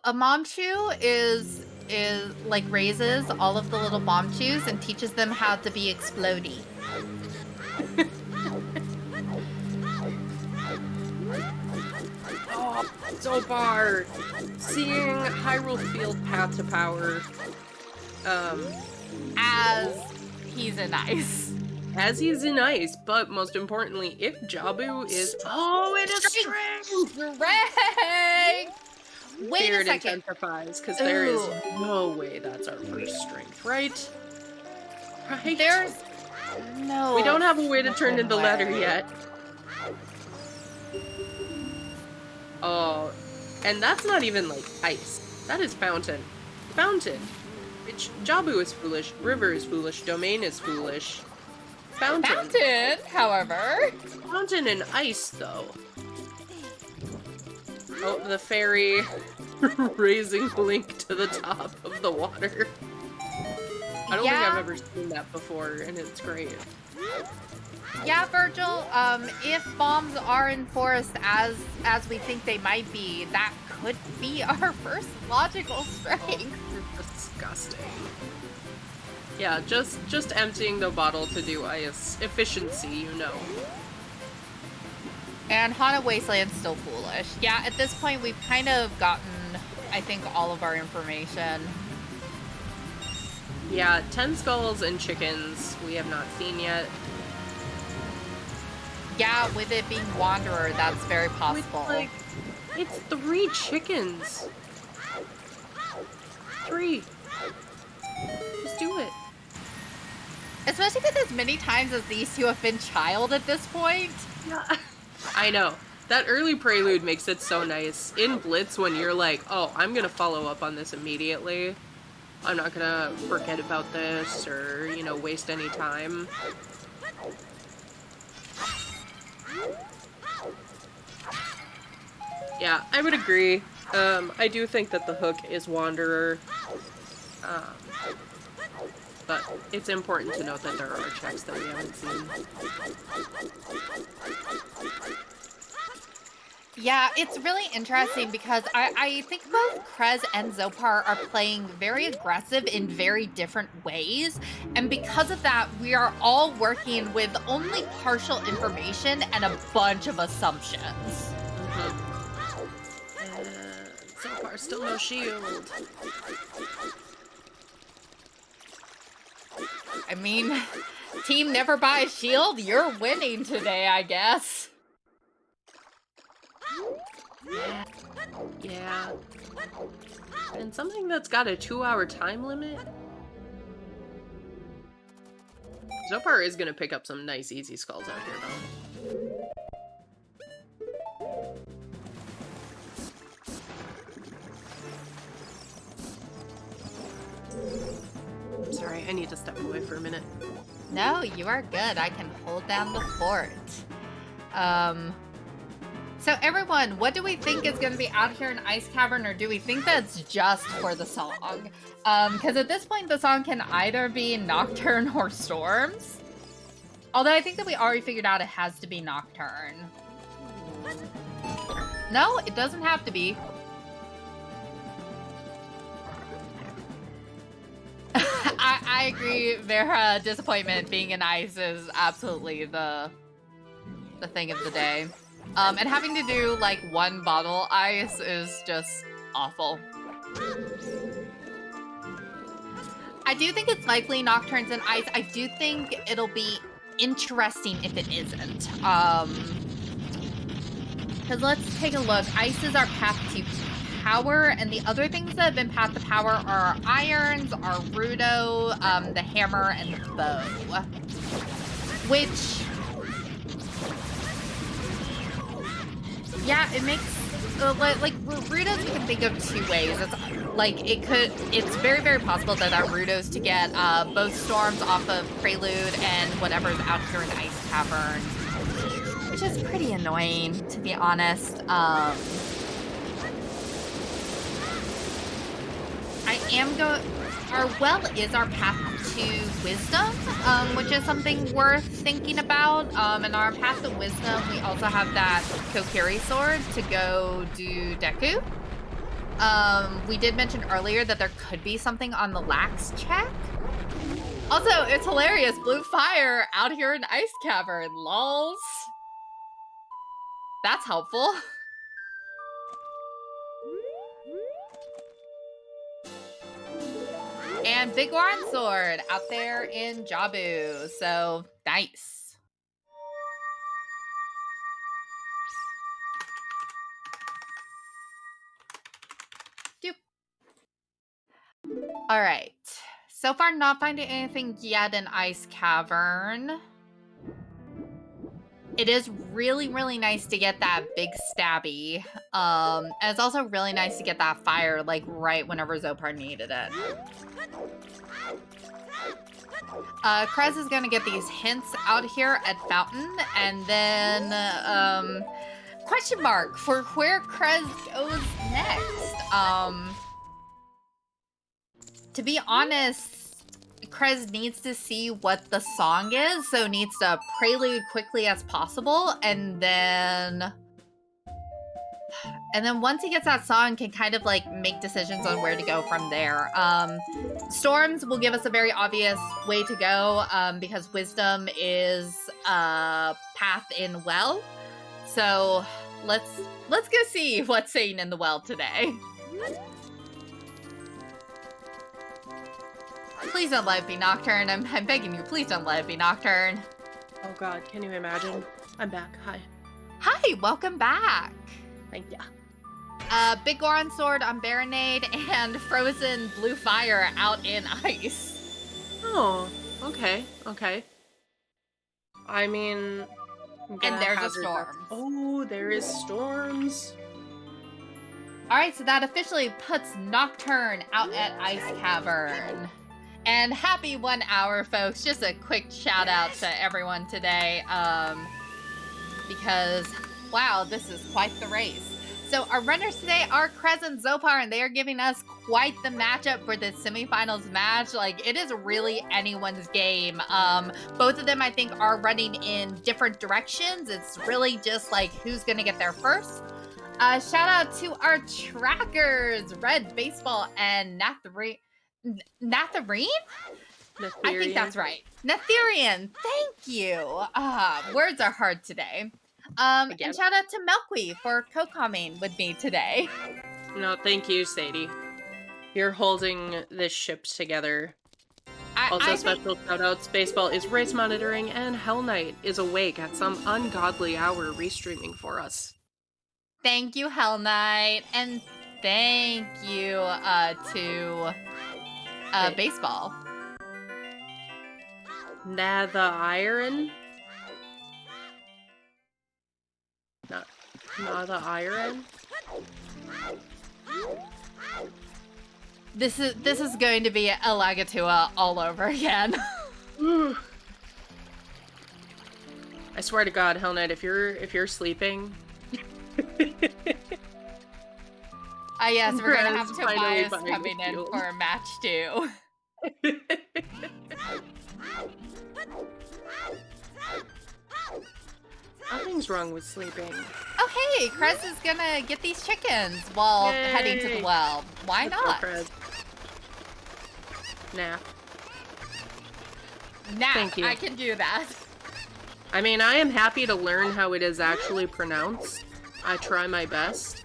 A mom chew is like raises all of the little bomb chews and teaches them how to be explodey. Oh, Xopar! Seeing Hyrule Field Path to Power, as he's an ice. as he's in ice, but most importantly, if Jabu is... Oh, it is strength! Strength! Wait Fear a it second. intensifies, because there is no way that's our first strength, right? Right? There's no... We don't have a way to turn into leather yet. Oh, and that's not even, like, ice. That is fountain. Fountain. Which, Jabu is foolish, River is foolish, Domain is foolish. Fountain. Fountain, however. Fountain and ice, though. Oh, the fairy raising Blink to the top of the water. I don't think I've ever seen that before, and it's great. Yeah, Virgil, if bombs are enforced as we think they might be, that could be our first logical strength. Disgusting. Yeah, just emptying the bottle to do ice. Efficiency, you know. And Haunted Wasteland's still foolish. Yeah, at this point, we've kind of gotten, I think, all of our information. Yeah, 10 skulls and chickens we have not seen yet. Yeah, with it being Wanderer, that's very possible. It's 3 chickens. 3. Just do it. Especially with as many times as these two have been child at this point. Yeah. I know. That early prelude makes it so nice. In Blitz, when you're like, oh, I'm gonna follow up on this immediately. I'm not gonna forget about this or, you know, waste any time. Yeah, I would agree. I do think that the hook is Wanderer. But it's important to note that there are checks that we haven't seen. Yeah, it's really interesting because I think both kr3z and Xopar are playing very aggressive in very different ways. And because of that, we are all working with only partial information and a bunch of assumptions. Xopar still no shield. I mean, team never buys shield, you're winning today, I guess. Yeah. And something that's got a 2-hour time limit? Xopar is gonna pick up some nice easy skulls out here, though. I'm sorry, I need to step away for a minute. No, you are good. I can hold down the fort. So everyone, what do we think is going to be out here in Ice Cavern, or do we think that's just for the song? Because at this point, the song can either be Nocturne or Storms. Although I think that we already figured out it has to be Nocturne. No, it doesn't have to be. I agree. Their disappointment being in ice is absolutely the thing of the day. And having to do, like, one bottle ice is just awful. I do think it's likely Nocturnes and ice. I do think it'll be interesting if it isn't. Because let's take a look. Ice is our path to power, and the other things that have been path to power are irons, our Rudo, the hammer, and the bow. Which... yeah, it makes, like, Rudos we can think of 2 ways. It's, like, it's very, very possible that our Rudos to get both storms off of Prelude and whatever's out here in Ice Cavern. Which is pretty annoying, to be honest. Our well is our path to wisdom, which is something worth thinking about. And our path to wisdom, we also have that Kokiri sword to go do Deku. We did mention earlier that there could be something on the lax check. Also, it's hilarious. Blue fire out here in Ice Cavern. Lols. That's helpful. And Big Orange Sword out there in Jabu. So nice. Doop. All right. So far, not finding anything yet in Ice Cavern. It is really, really nice to get that big stabby. And it's also really nice to get that fire, like, right whenever Xopar needed it. kr3z is going to get these hints out here at Fountain, and then, question mark for where kr3z goes next. To be honest, kr3z needs to see what the song is, so needs to prelude quickly as possible, and then once he gets that song, can kind of like make decisions on where to go from there. Storms will give us a very obvious way to go, because Wisdom is path in Well. So let's go see what's saying in the Well today. Please don't let it be Nocturne. I'm begging you, please don't let it be Nocturne. Oh god, can you imagine? I'm back. Hi. Hi, welcome back. Thank ya. Big Goron Sword on Baronade and Frozen Blue Fire out in Ice. Oh, okay, okay. I mean... And there's a storm. Oh, there is storms. Alright, so that officially puts Nocturne out at Ice Cavern. And happy 1 hour, folks. Just a quick shout out to everyone today. Because, wow, this is quite the race. So our runners today are kr3z and Xopar, and they are giving us quite the matchup for this semifinals match. Like, it is really anyone's game. Both of them, I think, are running in different directions. It's really just like who's gonna get there first. Shout out to our trackers, Red Baseball and Natharine? I think that's right. Natherian, thank you. Words are hard today. And shout out to melqwii for co-commenting with me today. No, thank you, Sadie. You're holding this ship together. Also, special shout-outs. Baseball is race monitoring, and Hell Knight is awake at some ungodly hour restreaming for us. Thank you, Hell Knight, and thank you to Baseball. The iron? Not the iron? This is going to be a Lagatua all over again. I swear to God, Hell Knight, if you're sleeping. Yes, we're gonna have Tobias coming in for match 2. Nothing's wrong with sleeping. Oh hey, kr3z is gonna get these chickens while heading to the well. Why not? Nah. Thank you. I can do that. I mean, I am happy to learn how it is actually pronounced. I try my best.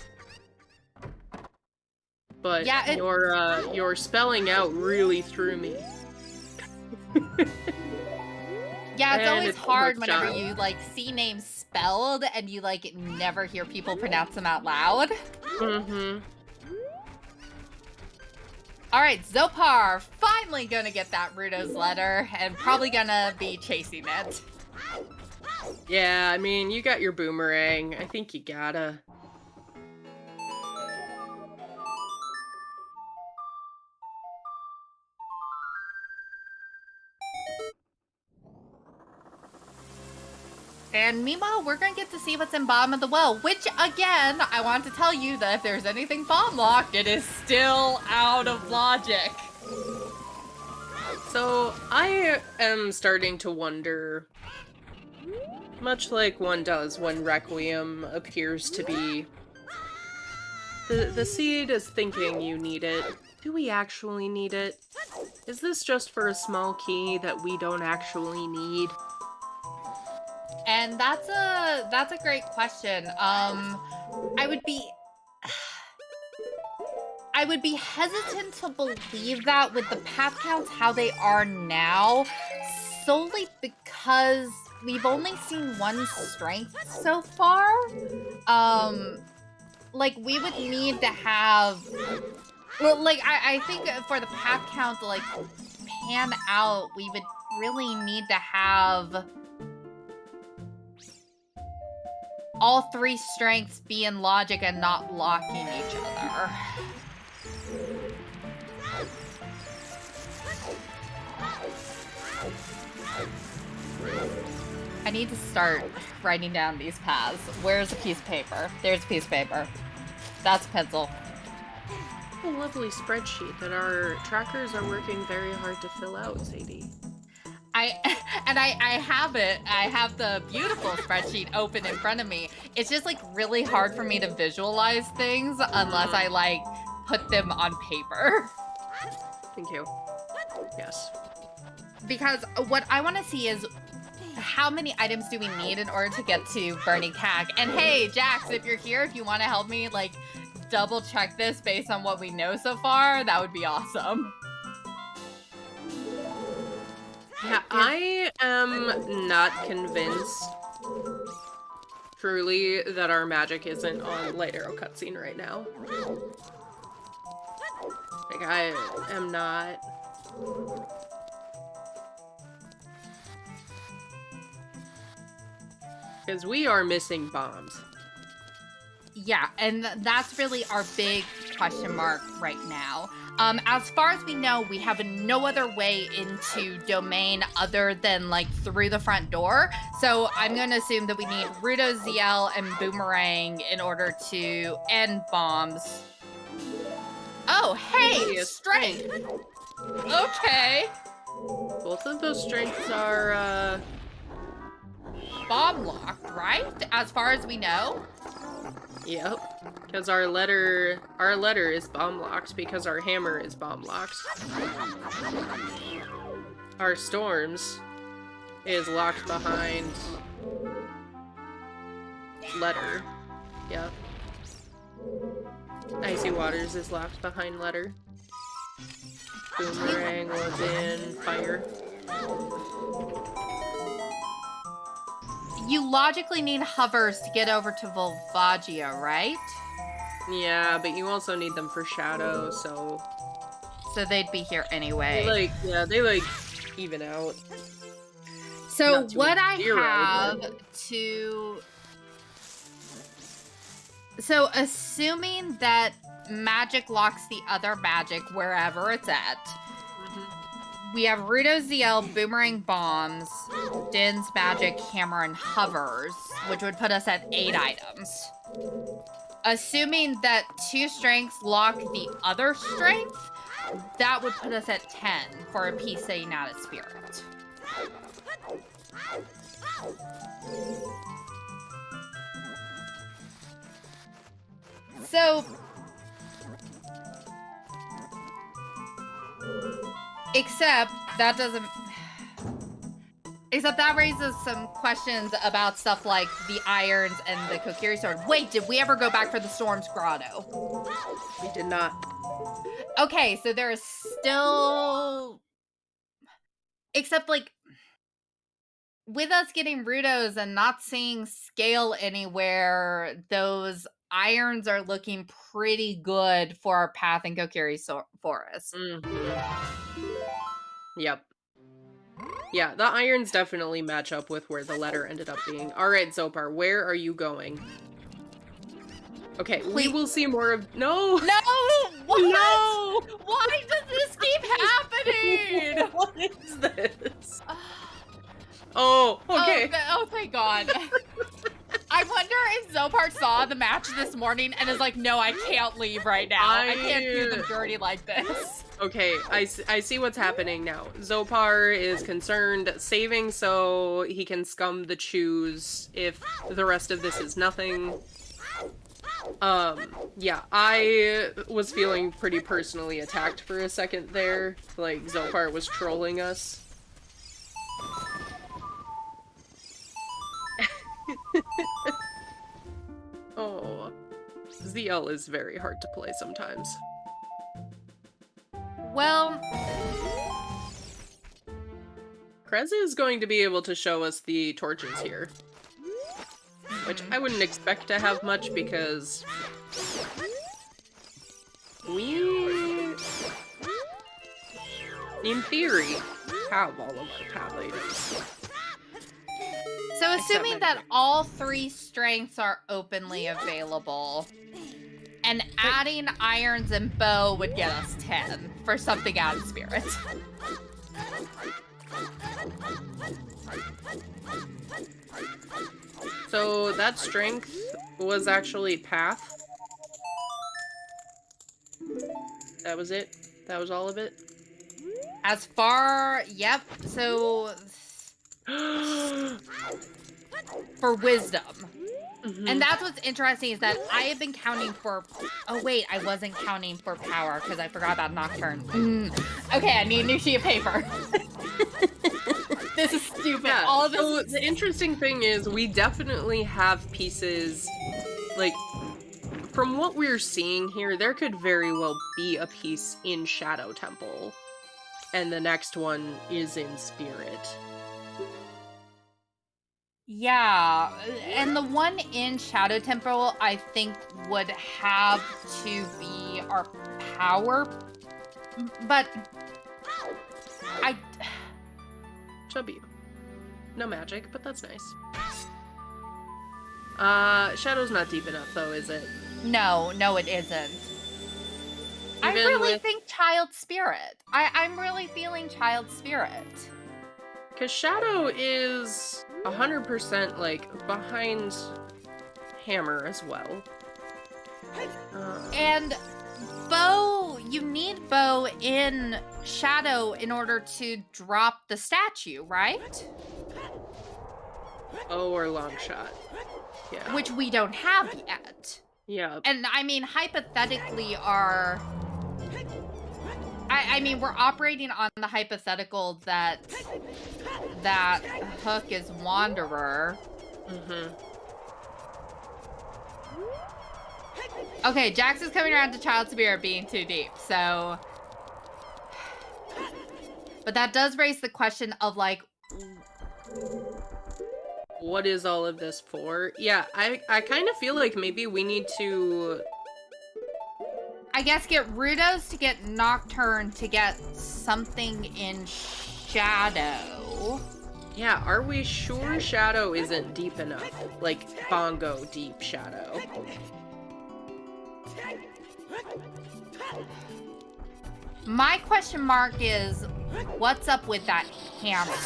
But yeah, your spelling out really threw me. Yeah, it's always hard whenever you like see names spelled and you like never hear people pronounce them out loud. Mm-hmm. Alright, Xopar finally gonna get that Rudo's letter and probably gonna be chasing it. Yeah, I mean, you got your boomerang. I think you gotta. And meanwhile, we're gonna get to see what's in bottom of the well, which, again, I want to tell you that if there's anything bomb locked, it is still out of logic. So, I am starting to wonder, much like one does when Requiem appears to be... The seed is thinking you need it. Do we actually need it? Is this just for a small key that we don't actually need? And that's a great question. I I would be hesitant to believe that with the path counts how they are now, solely because we've only seen one strength so far. Like, we would need to have... Well, like, I think for the path count to, like, pan out, we would really need to have all 3 strengths be in logic and not blocking each other. I need to start writing down these paths. Where's a piece of paper? There's a piece of paper. That's a pencil. A lovely spreadsheet that our trackers are working very hard to fill out, Sadie. I have it. I have the beautiful spreadsheet open in front of me. It's just like really hard for me to visualize things unless I like put them on paper. Thank you. Yes. Because what I want to see is how many items do we need in order to get to Burning Cack? And hey, Jax, if you're here, if you want to help me like double check this based on what we know so far, that would be awesome. Yeah, I am not convinced, truly, that our magic isn't on Light Arrow cutscene right now. Like, I am not. Because we are missing bombs. Yeah, and that's really our big question mark right now. As far as we know, we have no other way into Domain other than, like, through the front door. So I'm going to assume that we need Rudo, ZL, and Boomerang in order to end bombs. Oh, hey! Strength! Okay. Both of those strengths are, Bomb locked, right? As far as we know? Yep. Because our letter is bomb locked because our hammer is bomb locked. Our storms is locked behind letter. Yep. Icy waters is locked behind letter. Boomerang was in fire. You logically need hovers to get over to Volvagia, right? Yeah, but you also need them for shadow, so... So they'd be here anyway. They even out. So what I zero, have but... to... So assuming that magic locks the other magic wherever it's at, we have Rudo, ZL, Boomerang Bombs, Din's Magic, Hammer, and Hovers, which would put us at 8 items. Assuming that 2 strengths lock the other strength, that would put us at 10 for a piece saying out of spirit. So... Except that doesn't... Except that raises some questions about stuff like the irons and the Kokiri sword. Wait, did we ever go back for the Storm's Grotto? We did not. Okay, so there is still... Except, like, with us getting Rudos and not seeing scale anywhere, those irons are looking pretty good for our path in Kokiri Forest. Yep. Yeah, the irons definitely match up with where the letter ended up being. Alright, Xopar, where are you going? Okay, we will see more of- No! No! What? No! Why does this keep happening? What is this? Oh, okay. Oh, thank God. I wonder if Xopar saw the match this morning and is like, no, I can't leave right now. I can't do them dirty like this. Okay, I see what's happening now. Xopar is concerned saving so he can scum the chews if the rest of this is nothing. Yeah, I was feeling pretty personally attacked for a second there. Like, Xopar was trolling us. Oh, ZL is very hard to play sometimes. Well, kr3z is going to be able to show us the torches here. Which I wouldn't expect to have much because we, in theory, have all of our path items. so assuming that all 3 strengths are openly available, and adding irons and bow would get us 10 for something out of spirit. So that strength was actually path. That was it? That was all of it? As far, yep, so for wisdom. And that's what's interesting is that I have been counting for, oh wait, I wasn't counting for power because I forgot about Nocturne. Okay, I need a new sheet of paper. This is stupid. Yeah, all of this. So the interesting thing is we definitely have pieces, like, from what we're seeing here, there could very well be a piece in Shadow Temple, and the next one is in Spirit. Yeah, and the one in Shadow Temple, I think, would have to be our power, but Chubby. No magic, but that's nice. Shadow's not deep enough, though, is it? No, it isn't. I really think Child Spirit. I'm really feeling Child Spirit. Because Shadow is 100%, like, behind Hammer as well. And bow, you need bow in Shadow in order to drop the statue, right? Oh, or long shot. Yeah. Which we don't have yet. Yeah. And I mean, hypothetically, I mean, we're operating on the hypothetical that Hook is Wanderer. Okay, Jax is coming around to Child Spirit being too deep, so... But that does raise the question of, like... What is all of this for? Yeah, I kind of feel like maybe we need to... I guess get Rudos to get Nocturne to get something in Shadow. Yeah, are we sure Shadow isn't deep enough? Like, Bongo deep Shadow. My question mark is, what's up with that hammer?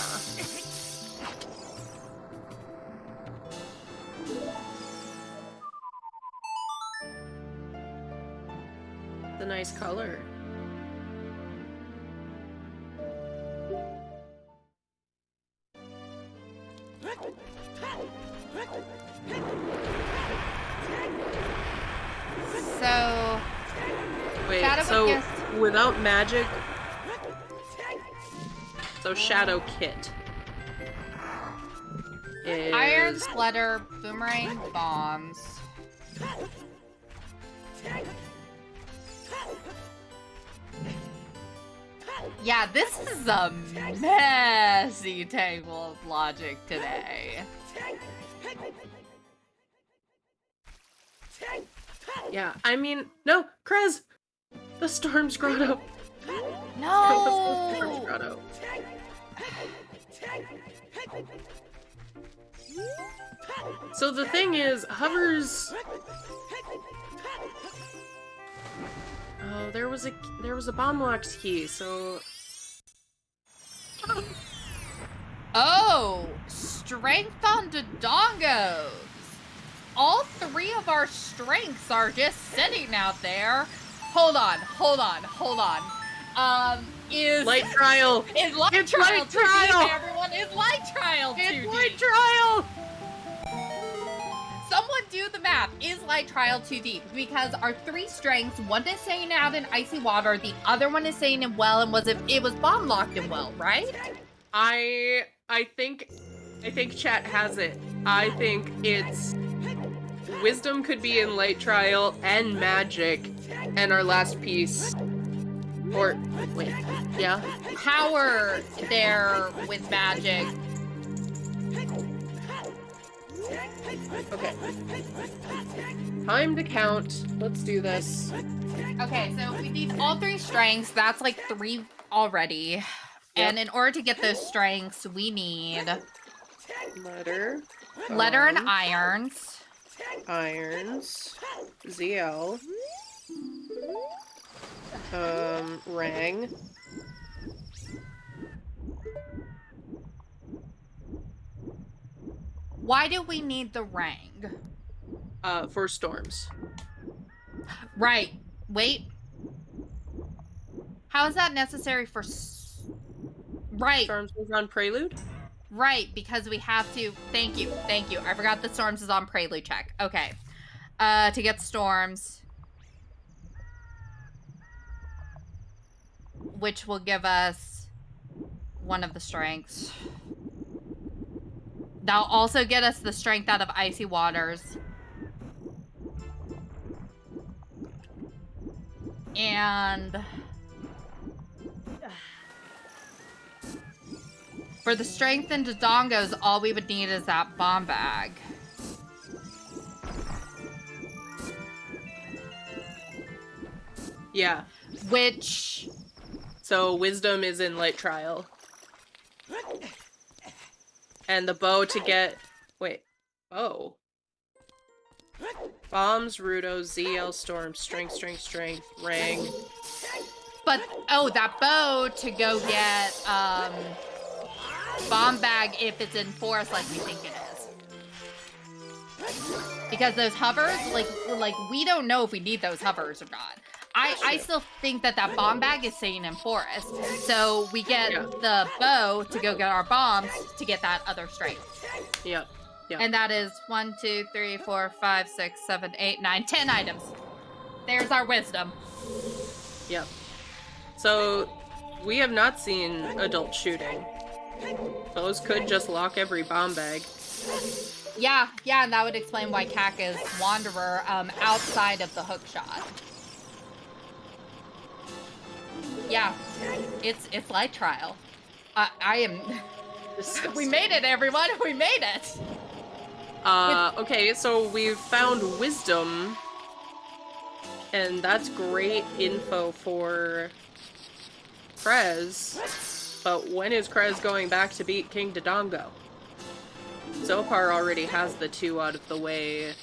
The nice color. So... Wait, Shadow so without magic... So Shadow Kit is... Iron Splitter, Boomerang Bombs. Yeah, this is a messy table of logic today. Yeah, I mean, no, kr3z! The Storm's Grotto! No! The Storm's Grotto. So the thing is, Hover's... Oh, there was a bomb locked key, so... Oh! Strength on Dodongos! All 3 of our strengths are just sitting out there. Hold on. Is Light Trial! Is Light It's Trial Light too deep, Trial! everyone? Is Light Trial too It's Light deep? Trial! Someone do the math. Is Light Trial too deep? Because our 3 strengths, one is staying out in icy water, the other one is staying in well, and it was bomb locked in well, right? I think chat has it. I think it's Wisdom could be in Light Trial and Magic, and our last piece Or, wait, yeah? power there with magic. Okay. Time to count. Let's do this. Okay, so we need all 3 strengths. That's like 3 already. Yep. And in order to get those strengths, we need letter and irons. Irons. ZL. Rang. Why do we need the rang? For storms. Right. Wait. How is that necessary for... Right. Storms was on Prelude? Right, because we have to... Thank you. I forgot that storms is on Prelude check. Okay. To get storms. Which will give us one of the strengths. That'll also get us the strength out of Icy Waters. And for the strength in Dodongos, all we would need is that bomb bag. Yeah. Which... So wisdom is in light trial. And the bow to get... Wait. Bow. Bombs, Rudo, ZL, Storm, Strength, Rang. But, oh, that bow to go get, bomb bag if it's in forest like we think it is. Because those hovers, like we don't know if we need those hovers or not. I still think that bomb bag is staying in forest. So we get the bow to go get our bombs to get that other strength. Yep. And that is 1, 2, 3, 4, 5, 6, 7, 8, 9, 10 items. There's our wisdom. Yep. So we have not seen adult shooting. Those could just lock every bomb bag. Yeah, and that would explain why Kak is Wanderer outside of the hook shot. Yeah, it's light trial. I am... Disgusting. We made it, everyone! We made it! Okay, so we've found wisdom. And that's great info for kr3z. But when is kr3z going back to beat King Dodongo? Xopar already has the 2 out of the way.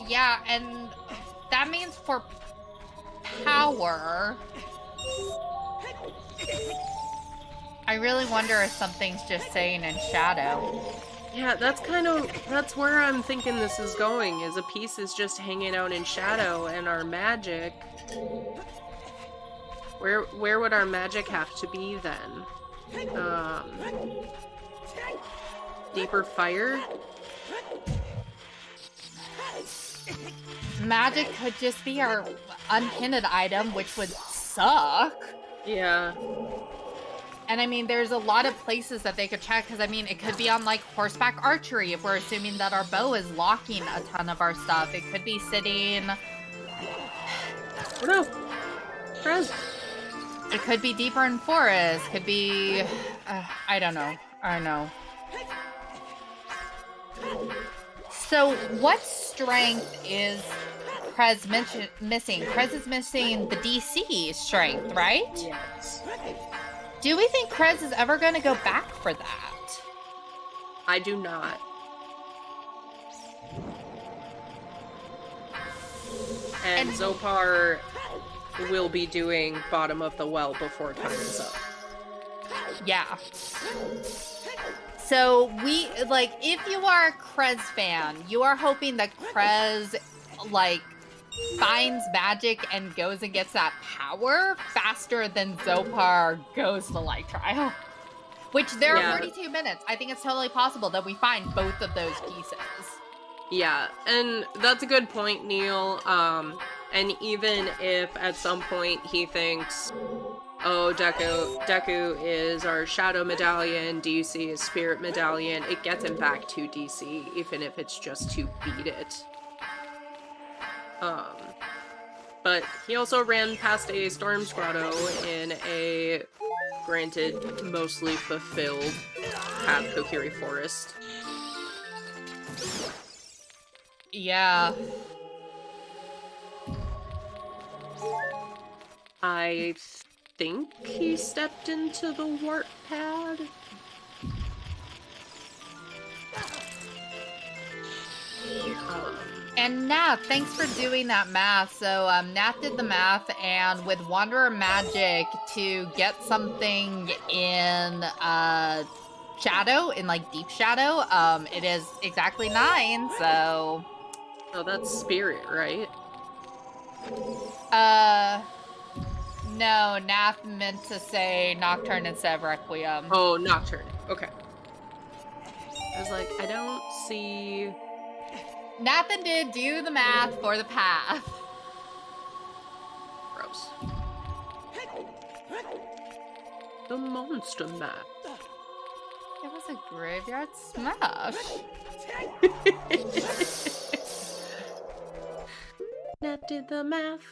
Yeah, and that means for power... I really wonder if something's just saying in shadow. Yeah, that's where I'm thinking this is going, is a piece is just hanging out in shadow, and our magic... Where would our magic have to be then? Deeper fire? Magic could just be our unhinted item, which would suck. Yeah. And I mean, there's a lot of places that they could check, because I mean, it could be on like horseback archery if we're assuming that our bow is locking a ton of our stuff. It could be sitting... Oh no! kr3z. It could be deeper in forest. Could be... I don't know. So, what strength is kr3z missing? kr3z is missing the DC strength, right? Yes. Do we think kr3z is ever going to go back for that? I do not. And Xopar will be doing bottom of the well before time is up. Yeah. So we, like, if you are a kr3z fan, you are hoping that kr3z, like, finds magic and goes and gets that power faster than Xopar goes to light trial. Which there are 42 minutes. I think it's totally possible that we find both of those pieces. Yeah, and that's a good point, Neil. And even if at some point he thinks Oh, Deku is our Shadow Medallion, DC is Spirit Medallion. It gets him back to DC, even if it's just to beat it. But he also ran past a Storm Squatto in a, granted, mostly fulfilled Path Kokiri Forest. Yeah. I think he stepped into the warp pad. And Nath, thanks for doing that math. So Nath did the math, and with Wanderer Magic to get something in Shadow, in like Deep Shadow, it is exactly 9, so... Oh, that's Spirit, right? No, Nath meant to say Nocturne instead of Requiem. Oh, Nocturne. Okay. I was like, I don't see... Nathan did do the math for the path. Gross. The monster map. It was a graveyard smash. Nat did the math.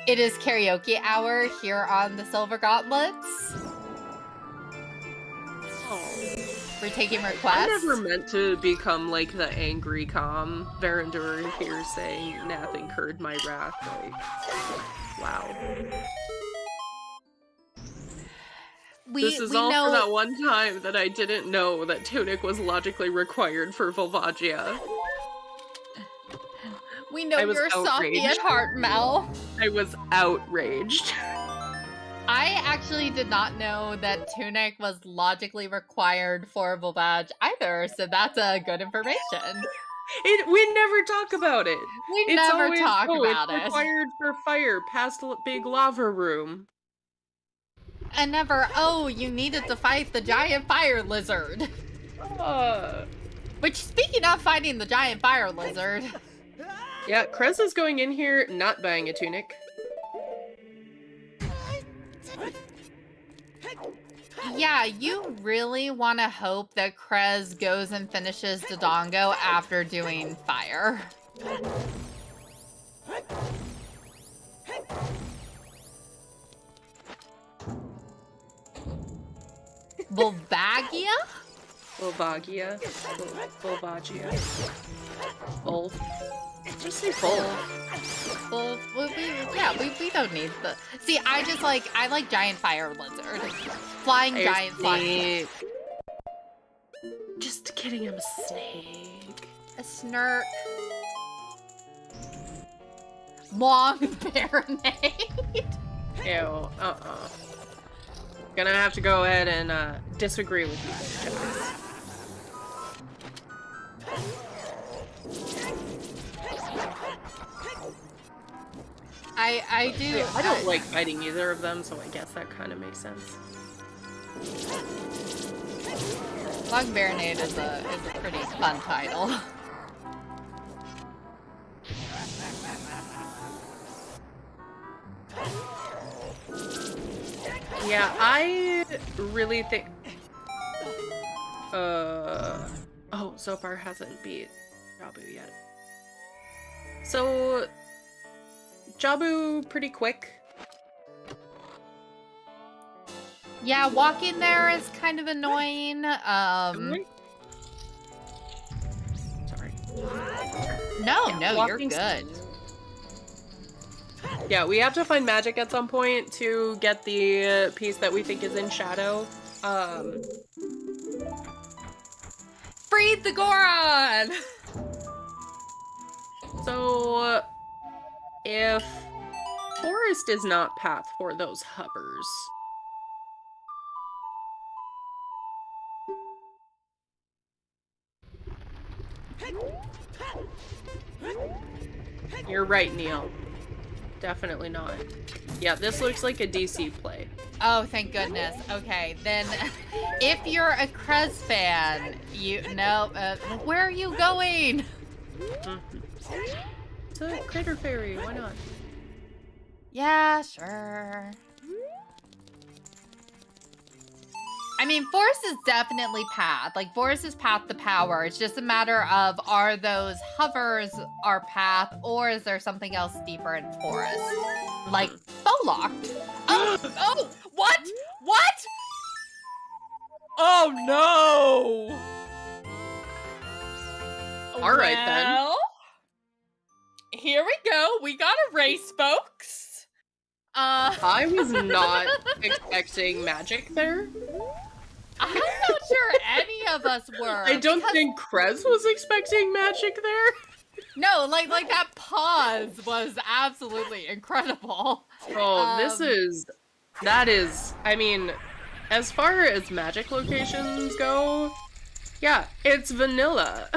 It is karaoke hour here on the Silver Gauntlets. We're taking requests. I never meant to become like the angry calm. Verandur here saying Nath incurred my wrath. Like, wow. This is all for that one time that I didn't know that Tunic was logically required for Volvagia. We know you're softy at heart, Mel. I was outraged. I actually did not know that Tunic was logically required for Volvage either, so that's good information. We never talk about it. We never talk about it. It's required for fire past big lava room. And never, oh, you needed to fight the giant fire lizard. Which, speaking of fighting the giant fire lizard... Yeah, kr3z is going in here, not buying a tunic. Yeah, you really want to hope that kr3z goes and finishes Dodongo after doing fire. Volvagia? Volvagia. Both. Just say both. Well, we don't need the... See, I like giant fire lizard. Flying giant flying. Just kidding, I'm a snake. A snurk. Long baronade. Ew, Gonna have to go ahead and disagree with you guys. I do. I don't like fighting either of them, so I guess that kind of makes sense. Long Baronade is a pretty fun title. Yeah, I really think... Oh, Xopar hasn't beat Jabu yet. So... Jabu pretty quick. Yeah, walking there is kind of annoying. Sorry. No, yeah, no, you're good. Yeah, we have to find magic at some point to get the piece that we think is in Shadow. Freed the Goron! So, if Forest is not path for those hovers, you're right, Neil. Definitely not. Yeah, this looks like a DC play. Oh, thank goodness. Okay, then if you're a kr3z fan, you know, where are you going? It's a crater fairy. Why not? Yeah, sure. I mean, forest is definitely path. Like, forest is path to power. It's just a matter of, are those hovers our path, or is there something else deeper in forest? Like, Bowlocked. Oh, what? What? Oh, no. All right, then. Here we go. We got a race, folks. I was not expecting magic there. I'm not sure any of us were. I don't think kr3z was expecting magic there. No, like that pause was absolutely incredible. Oh, that is, I mean, as far as magic locations go, yeah, it's vanilla.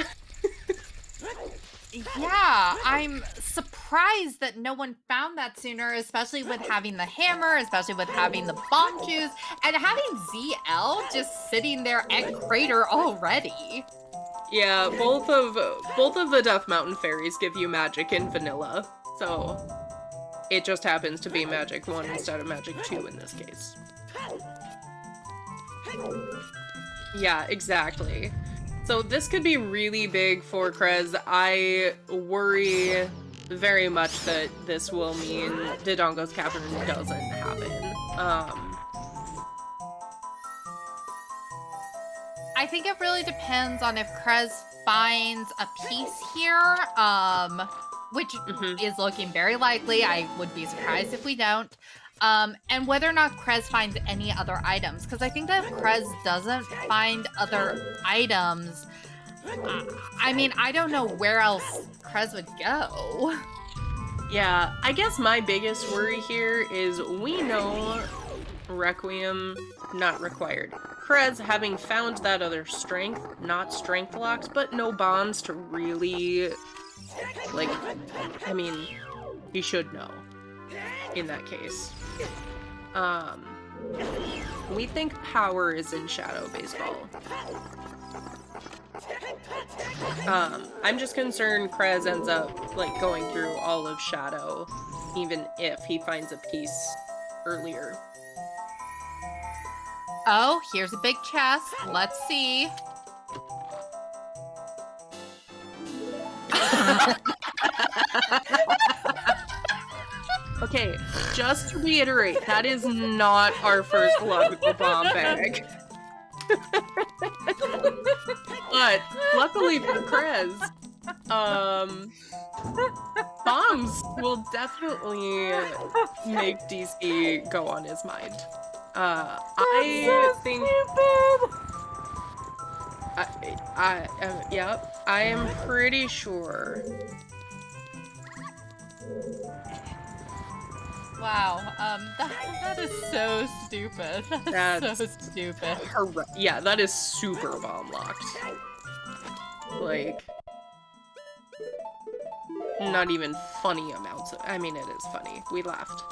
Yeah, I'm surprised that no one found that sooner, especially with having the hammer, especially with having the bomb juice, and having ZL just sitting there at Crater already. Yeah, both of the Death Mountain fairies give you magic in vanilla, so it just happens to be magic 1 instead of magic 2 in this case. Yeah, exactly. So this could be really big for kr3z. I worry very much that this will mean Dodongo's Cavern doesn't happen. I think it really depends on if kr3z finds a piece here, which is looking very likely. I would be surprised if we don't. And whether or not kr3z finds any other items. Because I think that if kr3z doesn't find other items, I mean, I don't know where else kr3z would go. Yeah, I guess my biggest worry here is we know Requiem not required. kr3z having found that other strength, not strength locks, but no bombs to really, like, I mean, he should know in that case. We think power is in Shadow Baseball. I'm just concerned kr3z ends up, like, going through all of Shadow, even if he finds a piece earlier. Oh, here's a big chest. Let's see. Okay, just to reiterate, that is not our first logical bomb bag. But luckily for kr3z, bombs will definitely make DC go on his mind. I think. Yep, I am pretty sure. Wow, that is so stupid. That's so stupid. Yeah, that is super bomb locked. Like, not even funny amounts of, I mean, it is funny. We laughed.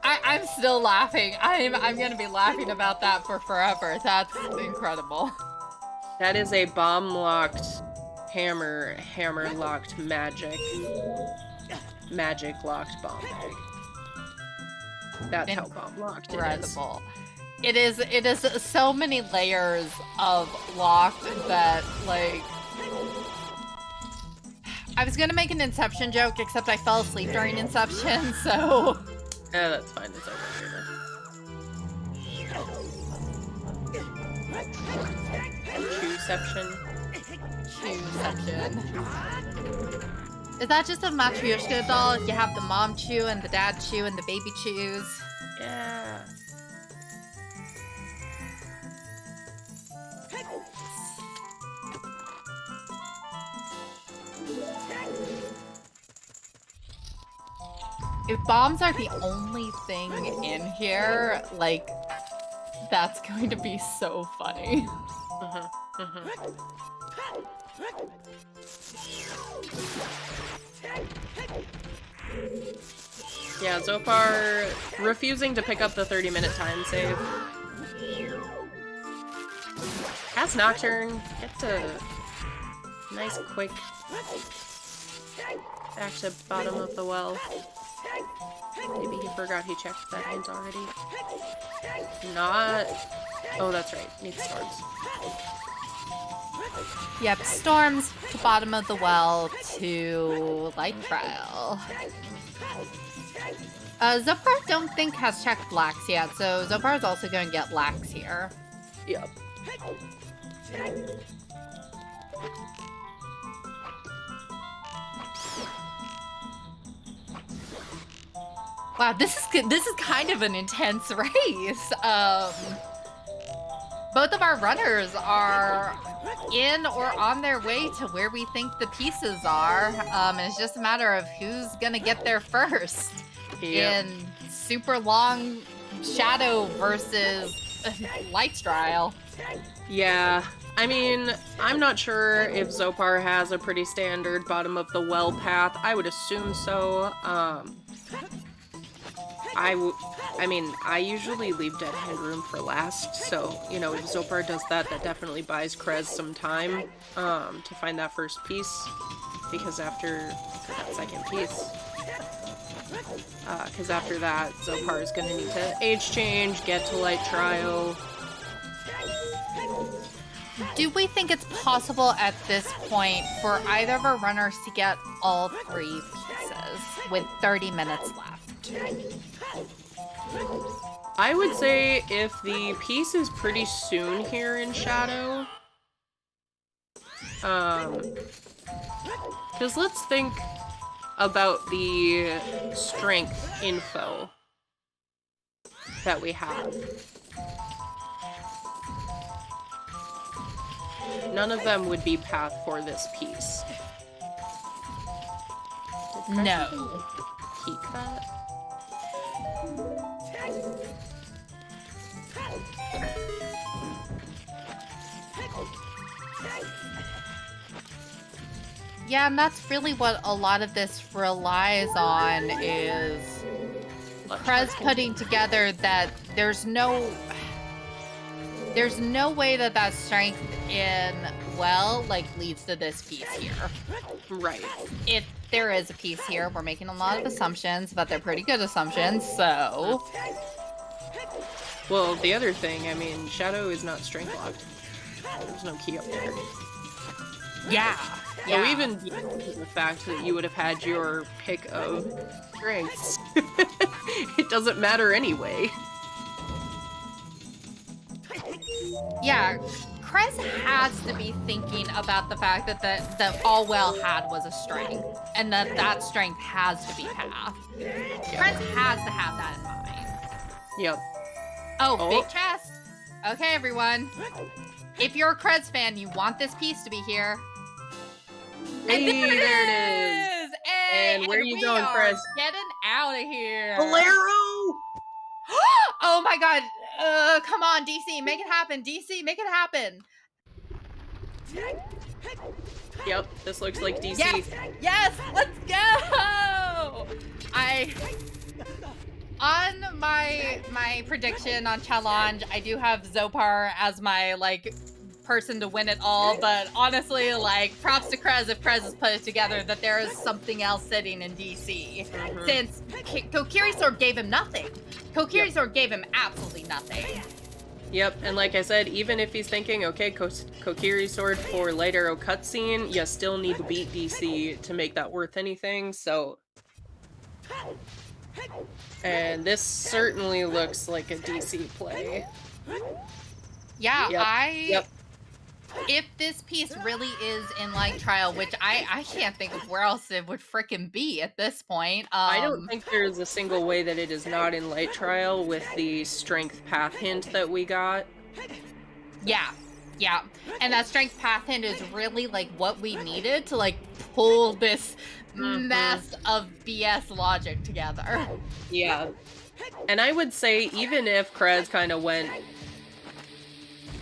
I'm still laughing. I'm gonna be laughing about that for forever. That's incredible. That is a bomb locked hammer locked magic locked bomb bag. That's how bomb locked it is. Incredible. It is so many layers of locked that, like, I was gonna make an Inception joke, except I fell asleep during Inception, so. Yeah, that's fine. It's over here. Chewception. Is that just a Matryoshka doll? You have the mom chew and the dad chew and the baby chews. Yeah. If bombs are the only thing in here, like, that's going to be so funny. Yeah, Xopar refusing to pick up the 30-minute time save. Cast Nocturne, get to nice quick Back to bottom of the well. Maybe he forgot he checked that hint already. Not... Oh, that's right. Needs storms. Yep, storms to bottom of the well to light trial. Xopar don't think has checked blacks yet, so Xopar is also going to get lax here. Yep. Wow, this is kind of an intense race. Both of our runners are in or on their way to where we think the pieces are. And it's just a matter of who's gonna get there first. Yep. In super long shadow versus light trial. Yeah. I mean, I'm not sure if Xopar has a pretty standard bottom of the well path. I would assume so. I mean, I usually leave dead hand room for last, so, you know, if Xopar does that, that definitely buys kr3z some time, to find that first piece, because after that second piece, because after that, Xopar is gonna need to age change, get to light trial. Do we think it's possible at this point for either of our runners to get all 3 pieces with 30 minutes left? I would say if the piece is pretty soon here in Shadow, because let's think about the strength info that we have. None of them would be path for this piece. No. Peek that? Yeah, and that's really what a lot of this relies on is kr3z putting together that there's no way that that strength in well like leads to this piece here. Right. If there is a piece here, we're making a lot of assumptions, but they're pretty good assumptions, so. Well, the other thing, I mean, Shadow is not strength locked. There's no key up there. Yeah. So even the fact that you would have had your pick of strengths, it doesn't matter anyway. Yeah, kr3z has to be thinking about the fact that the all well had was a strength, and that strength has to be path. kr3z has to have that in mind. Yep. Oh, big chest. Okay, everyone. If you're a kr3z fan, you want this piece to be here. Hey, there it is. Hey, and where are you going, kr3z? Getting out of here. Bolero! Oh my god. Come on, DC, make it happen. DC, make it happen. Yep, this looks like DC. Yes, let's go. On my prediction on challenge, I do have Xopar as my person to win it all, but honestly, props to kr3z if kr3z has put it together that there is something else sitting in DC. Since Kokiri Sword gave him nothing. Kokiri Sword gave him absolutely nothing. Yep, and like I said, even if he's thinking, okay, Kokiri Sword for Light Arrow cutscene, you still need to beat DC to make that worth anything, so... And this certainly looks like a DC play. Yeah, Yep. If this piece really is in light trial, which I can't think of where else it would frickin' be at this point. I don't think there's a single way that it is not in light trial with the strength path hint that we got. Yeah. And that strength path hint is really what we needed to pull this mess of BS logic together. Yeah. And I would say even if kr3z kind of went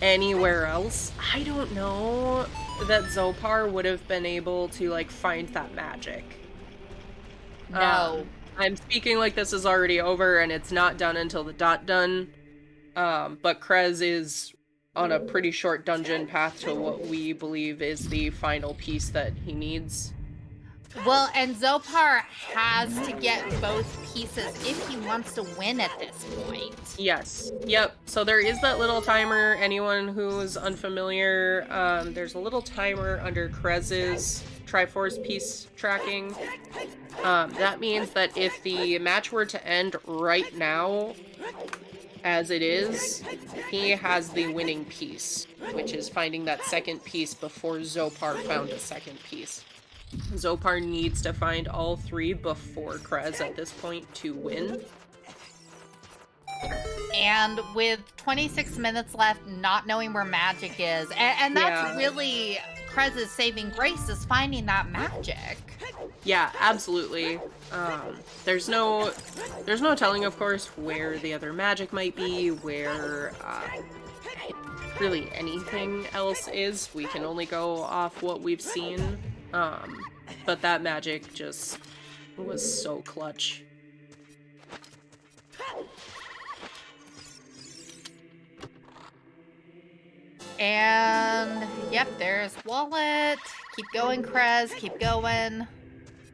anywhere else, I don't know that Xopar would have been able to find that magic. No. I'm speaking like this is already over and it's not done until the done. But kr3z is on a pretty short dungeon path to what we believe is the final piece that he needs. Well, and Xopar has to get both pieces if he wants to win at this point. Yes. Yep. So there is that little timer. Anyone who's unfamiliar, there's a little timer under kr3z's Triforce piece tracking. That means that if the match were to end right now, as it is, he has the winning piece, which is finding that second piece before Xopar found a second piece. Xopar needs to find all 3 before kr3z at this point to win. And with 26 minutes left, not knowing where magic is, and that's really kr3z's saving grace, is finding that magic. Yeah, absolutely. There's no telling, of course, where the other magic might be, where really anything else is. We can only go off what we've seen. But that magic just was so clutch. And yep, there's wallet. Keep going, kr3z, keep going.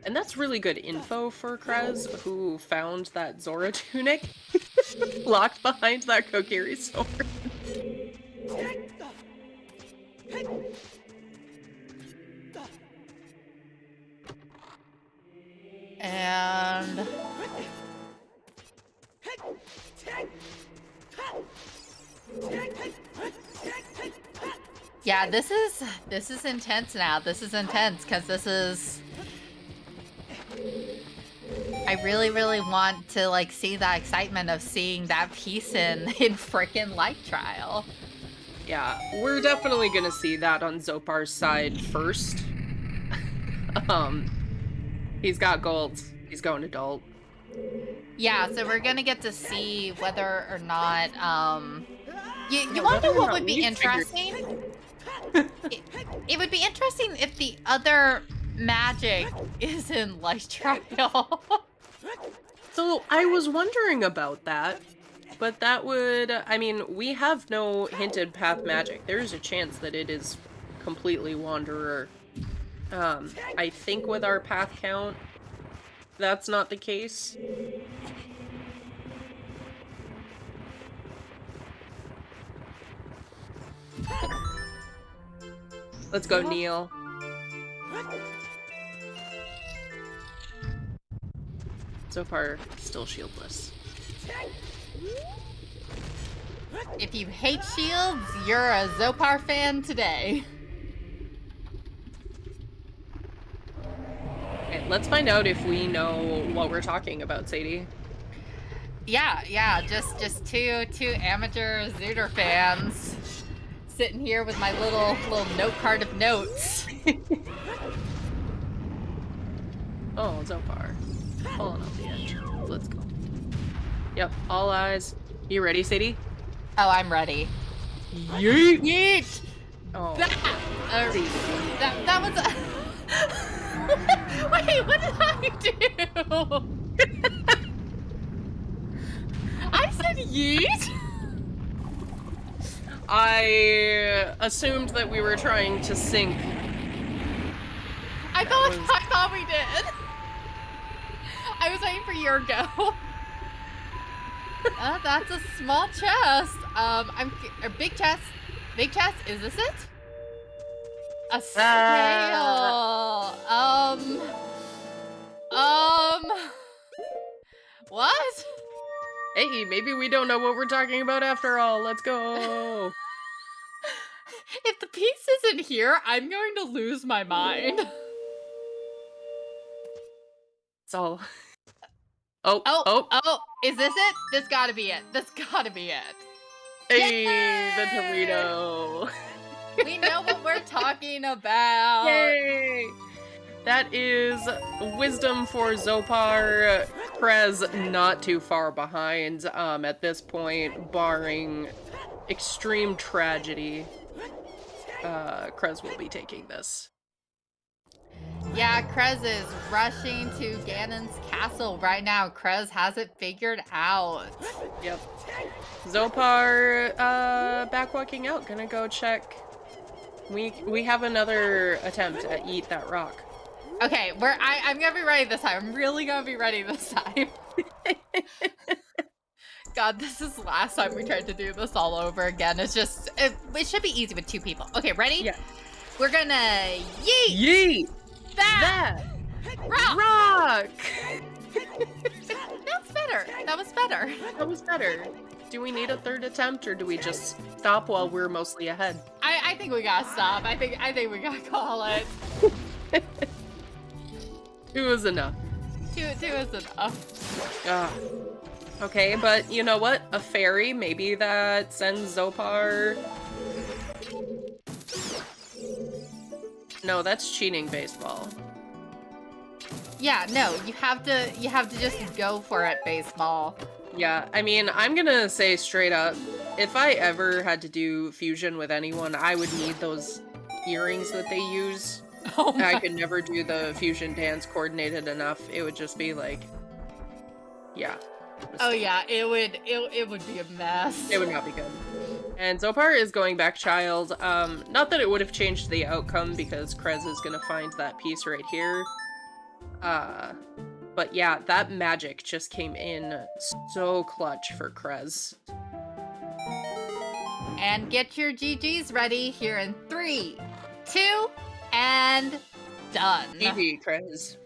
And that's really good info for kr3z, who found that Zora tunic locked behind that Kokiri sword. And yeah, this is intense now. This is intense because this is. I really, really want to like see that excitement of seeing that piece in frickin' Light Trial. Yeah, we're definitely gonna see that on Xopar's side first. He's got gold. He's going adult. Yeah, so we're gonna get to see whether or not, you want to know what would be interesting? It would be interesting if the other magic is in Light Trial. So I was wondering about that, but that would, I mean, we have no hinted path magic. There's a chance that it is completely Wanderer. I think with our path count, that's not the case. Let's go, Neil. So far, still shieldless. If you hate shields, you're a Xopar fan today. Okay, let's find out if we know what we're talking about, Sadie. Yeah, just two amateur Zooter fans sitting here with my little note card of notes. Oh, Xopar. Falling off the edge. Let's go. Yep, all eyes. You ready, Sadie? Oh, I'm ready. Yeet! Yeet! Oh. That was a... Wait, what did I do? I said yeet? I assumed that we were trying to sync. I thought we did. I was waiting for your go. That's a small chest. A big chest. Big chest. Is this it? A scale. What? Hey, maybe we don't know what we're talking about after all. Let's go. If the piece isn't here, I'm going to lose my mind. It's all. Oh, is this it? This gotta be it. This gotta be it. Hey, Yay! the Dorito. We know what we're talking about. Yay! That is wisdom for Xopar. kr3z not too far behind at this point, barring extreme tragedy. kr3z will be taking this. Yeah, kr3z is rushing to Ganon's castle right now. kr3z has it figured out. Yep. Xopar, backwalking out. Gonna go check. We have another attempt at Eat That Rock. Okay, I'm gonna be ready this time. I'm really gonna be ready this time. God, this is the last time we tried to do this all over again. It should be easy with two people. Okay, ready? Yeah. We're gonna yeet Yeet! that That! rock. Rock! That's better. That was better. That was better. Do we need a third attempt, or do we just stop while we're mostly ahead? I think we gotta stop. I think we gotta call it. Two is enough. Two is enough. Ah. Okay, but you know what? A fairy, maybe that sends Xopar. No, that's cheating baseball. Yeah, no, you have to just go for it, baseball. Yeah, I mean, I'm gonna say straight up, if I ever had to do fusion with anyone, I would need those earrings that they use. Oh I my. could never do the fusion dance coordinated enough. It would just be like, yeah. Oh mistake. yeah, it would be a mess. It would not be good. And Xopar is going back child. Not that it would have changed the outcome because kr3z is gonna find that piece right here. But yeah, that magic just came in so clutch for kr3z. And get your GGs ready here in 3, 2, and done. GG, kr3z.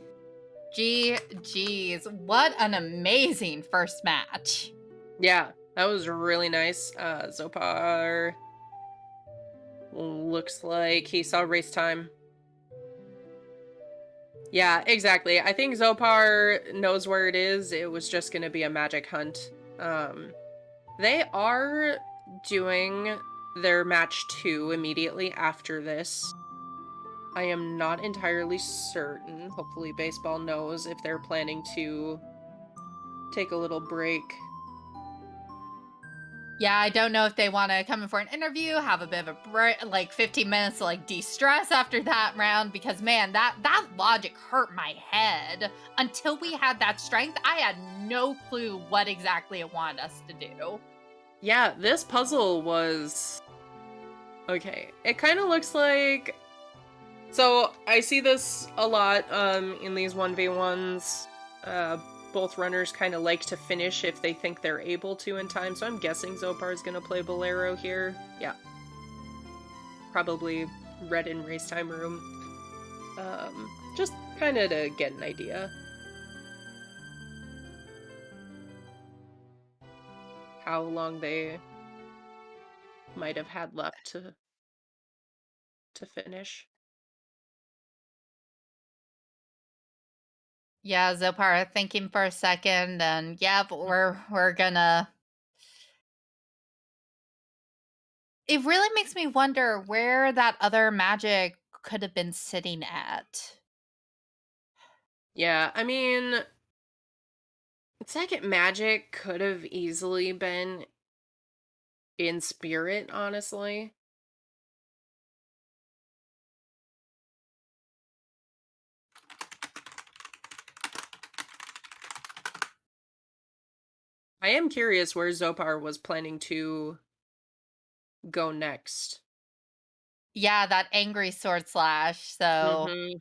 GGs. What an amazing first match. Yeah, that was really nice. Xopar looks like he saw race time. Yeah, exactly. I think Xopar knows where it is. It was just gonna be a magic hunt. They are doing their match 2 immediately after this. I am not entirely certain. Hopefully baseball knows if they're planning to take a little break. Yeah, I don't know if they want to come in for an interview, have a bit of a break, like 15 minutes to like de-stress after that round, because man, that logic hurt my head. Until we had that strength, I had no clue what exactly it wanted us to do. Yeah, this puzzle was... Okay, it kind of looks like... So, I see this a lot in these 1v1s. Both runners kind of like to finish if they think they're able to in time, so I'm guessing Xopar is going to play Bolero here. Yeah. Probably red in race time room. Just kind of to get an idea. How long they might have had left to finish. Yeah, Zopar thinking for a second, and yeah, but we're gonna. It really makes me wonder where that other magic could have been sitting at. Yeah, I mean, second magic could have easily been in spirit, honestly. I am curious where Xopar was planning to go next. Yeah, that angry sword slash. So, Mm-hmm.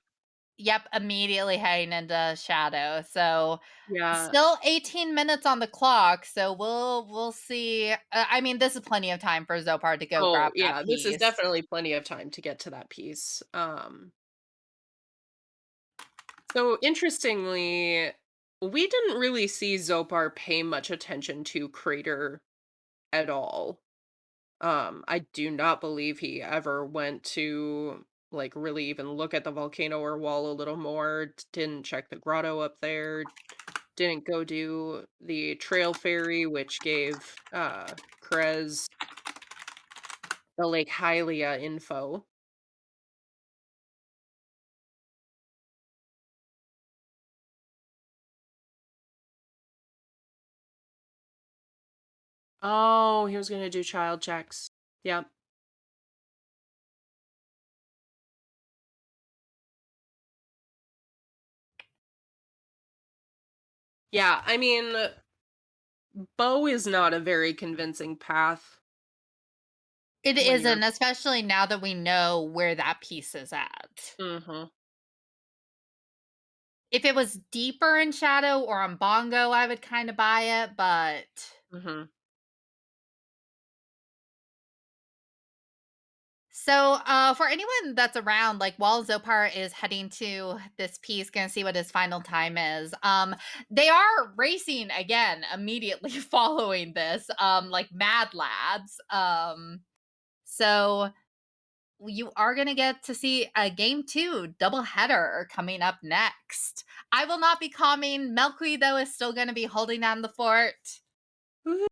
yep, immediately heading into shadow. So, Yeah. still 18 minutes on the clock. So we'll see. I mean, this is plenty of time for Zopar to go Oh, grab that yeah, this is piece. definitely plenty of time to get to that piece. So interestingly, we didn't really see Xopar pay much attention to Crater at all. I do not believe he ever went to like really even look at the volcano or wall a little more, didn't check the grotto up there, didn't go do the trail ferry, which gave kr3z the Lake Hylia info. Oh, he was gonna do child checks. Yep. Yeah, I mean, Bow is not a very convincing path It when you're. isn't, especially now that we know where that piece is at. Mhm. If it was deeper in Shadow or on Bongo, I would kind of buy it, but Mhm. so for anyone that's around, like while Zopar is heading to this piece, gonna see what his final time is. They are racing again immediately following this, like mad lads. So you are going to get to see a game two double header coming up next. I will not be calming. melqwii, though, is still going to be holding down the fort. Woohoo.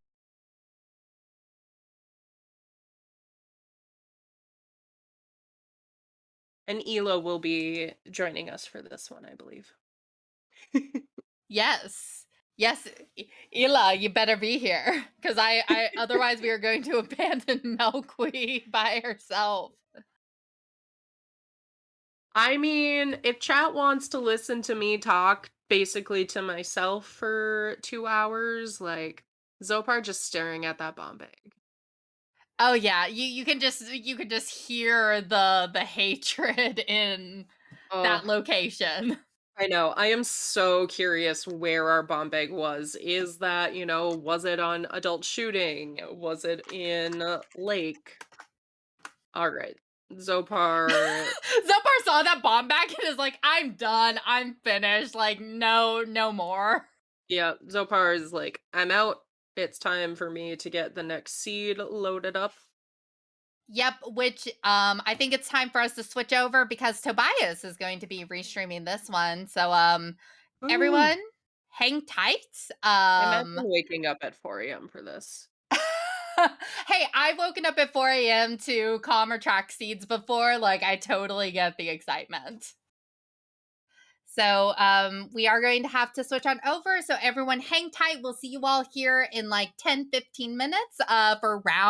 And Elo will be joining us for this one, I believe. Yes. Yes, Ela, you better be here because I otherwise we are going to abandon melqwii by herself. I mean, if chat wants to listen to me talk basically to myself for 2 hours, like, Zopar just staring at that bomb bag. Oh yeah, you can just hear the hatred in Oh, that location. I know. I am so curious where our bomb bag was. Is that, was it on adult shooting? Was it in lake? All right. Zopar, Zopar saw that bomb back and is like, I'm done. I'm finished. Like, no, no more. yeah, Zopar is like, I'm out. It's time for me to get the next seed loaded up. Yep, which I think it's time for us to switch over because Tobias is going to be restreaming this one. So Ooh, everyone hang tight. imagine waking up at 4 a.m. for this. Hey, I've woken up at 4 a.m. to calm or track seeds before. Like, I totally get the excitement. So we are going to have to switch on over. So everyone hang tight. We'll see you all here in like 10, 15 minutes for round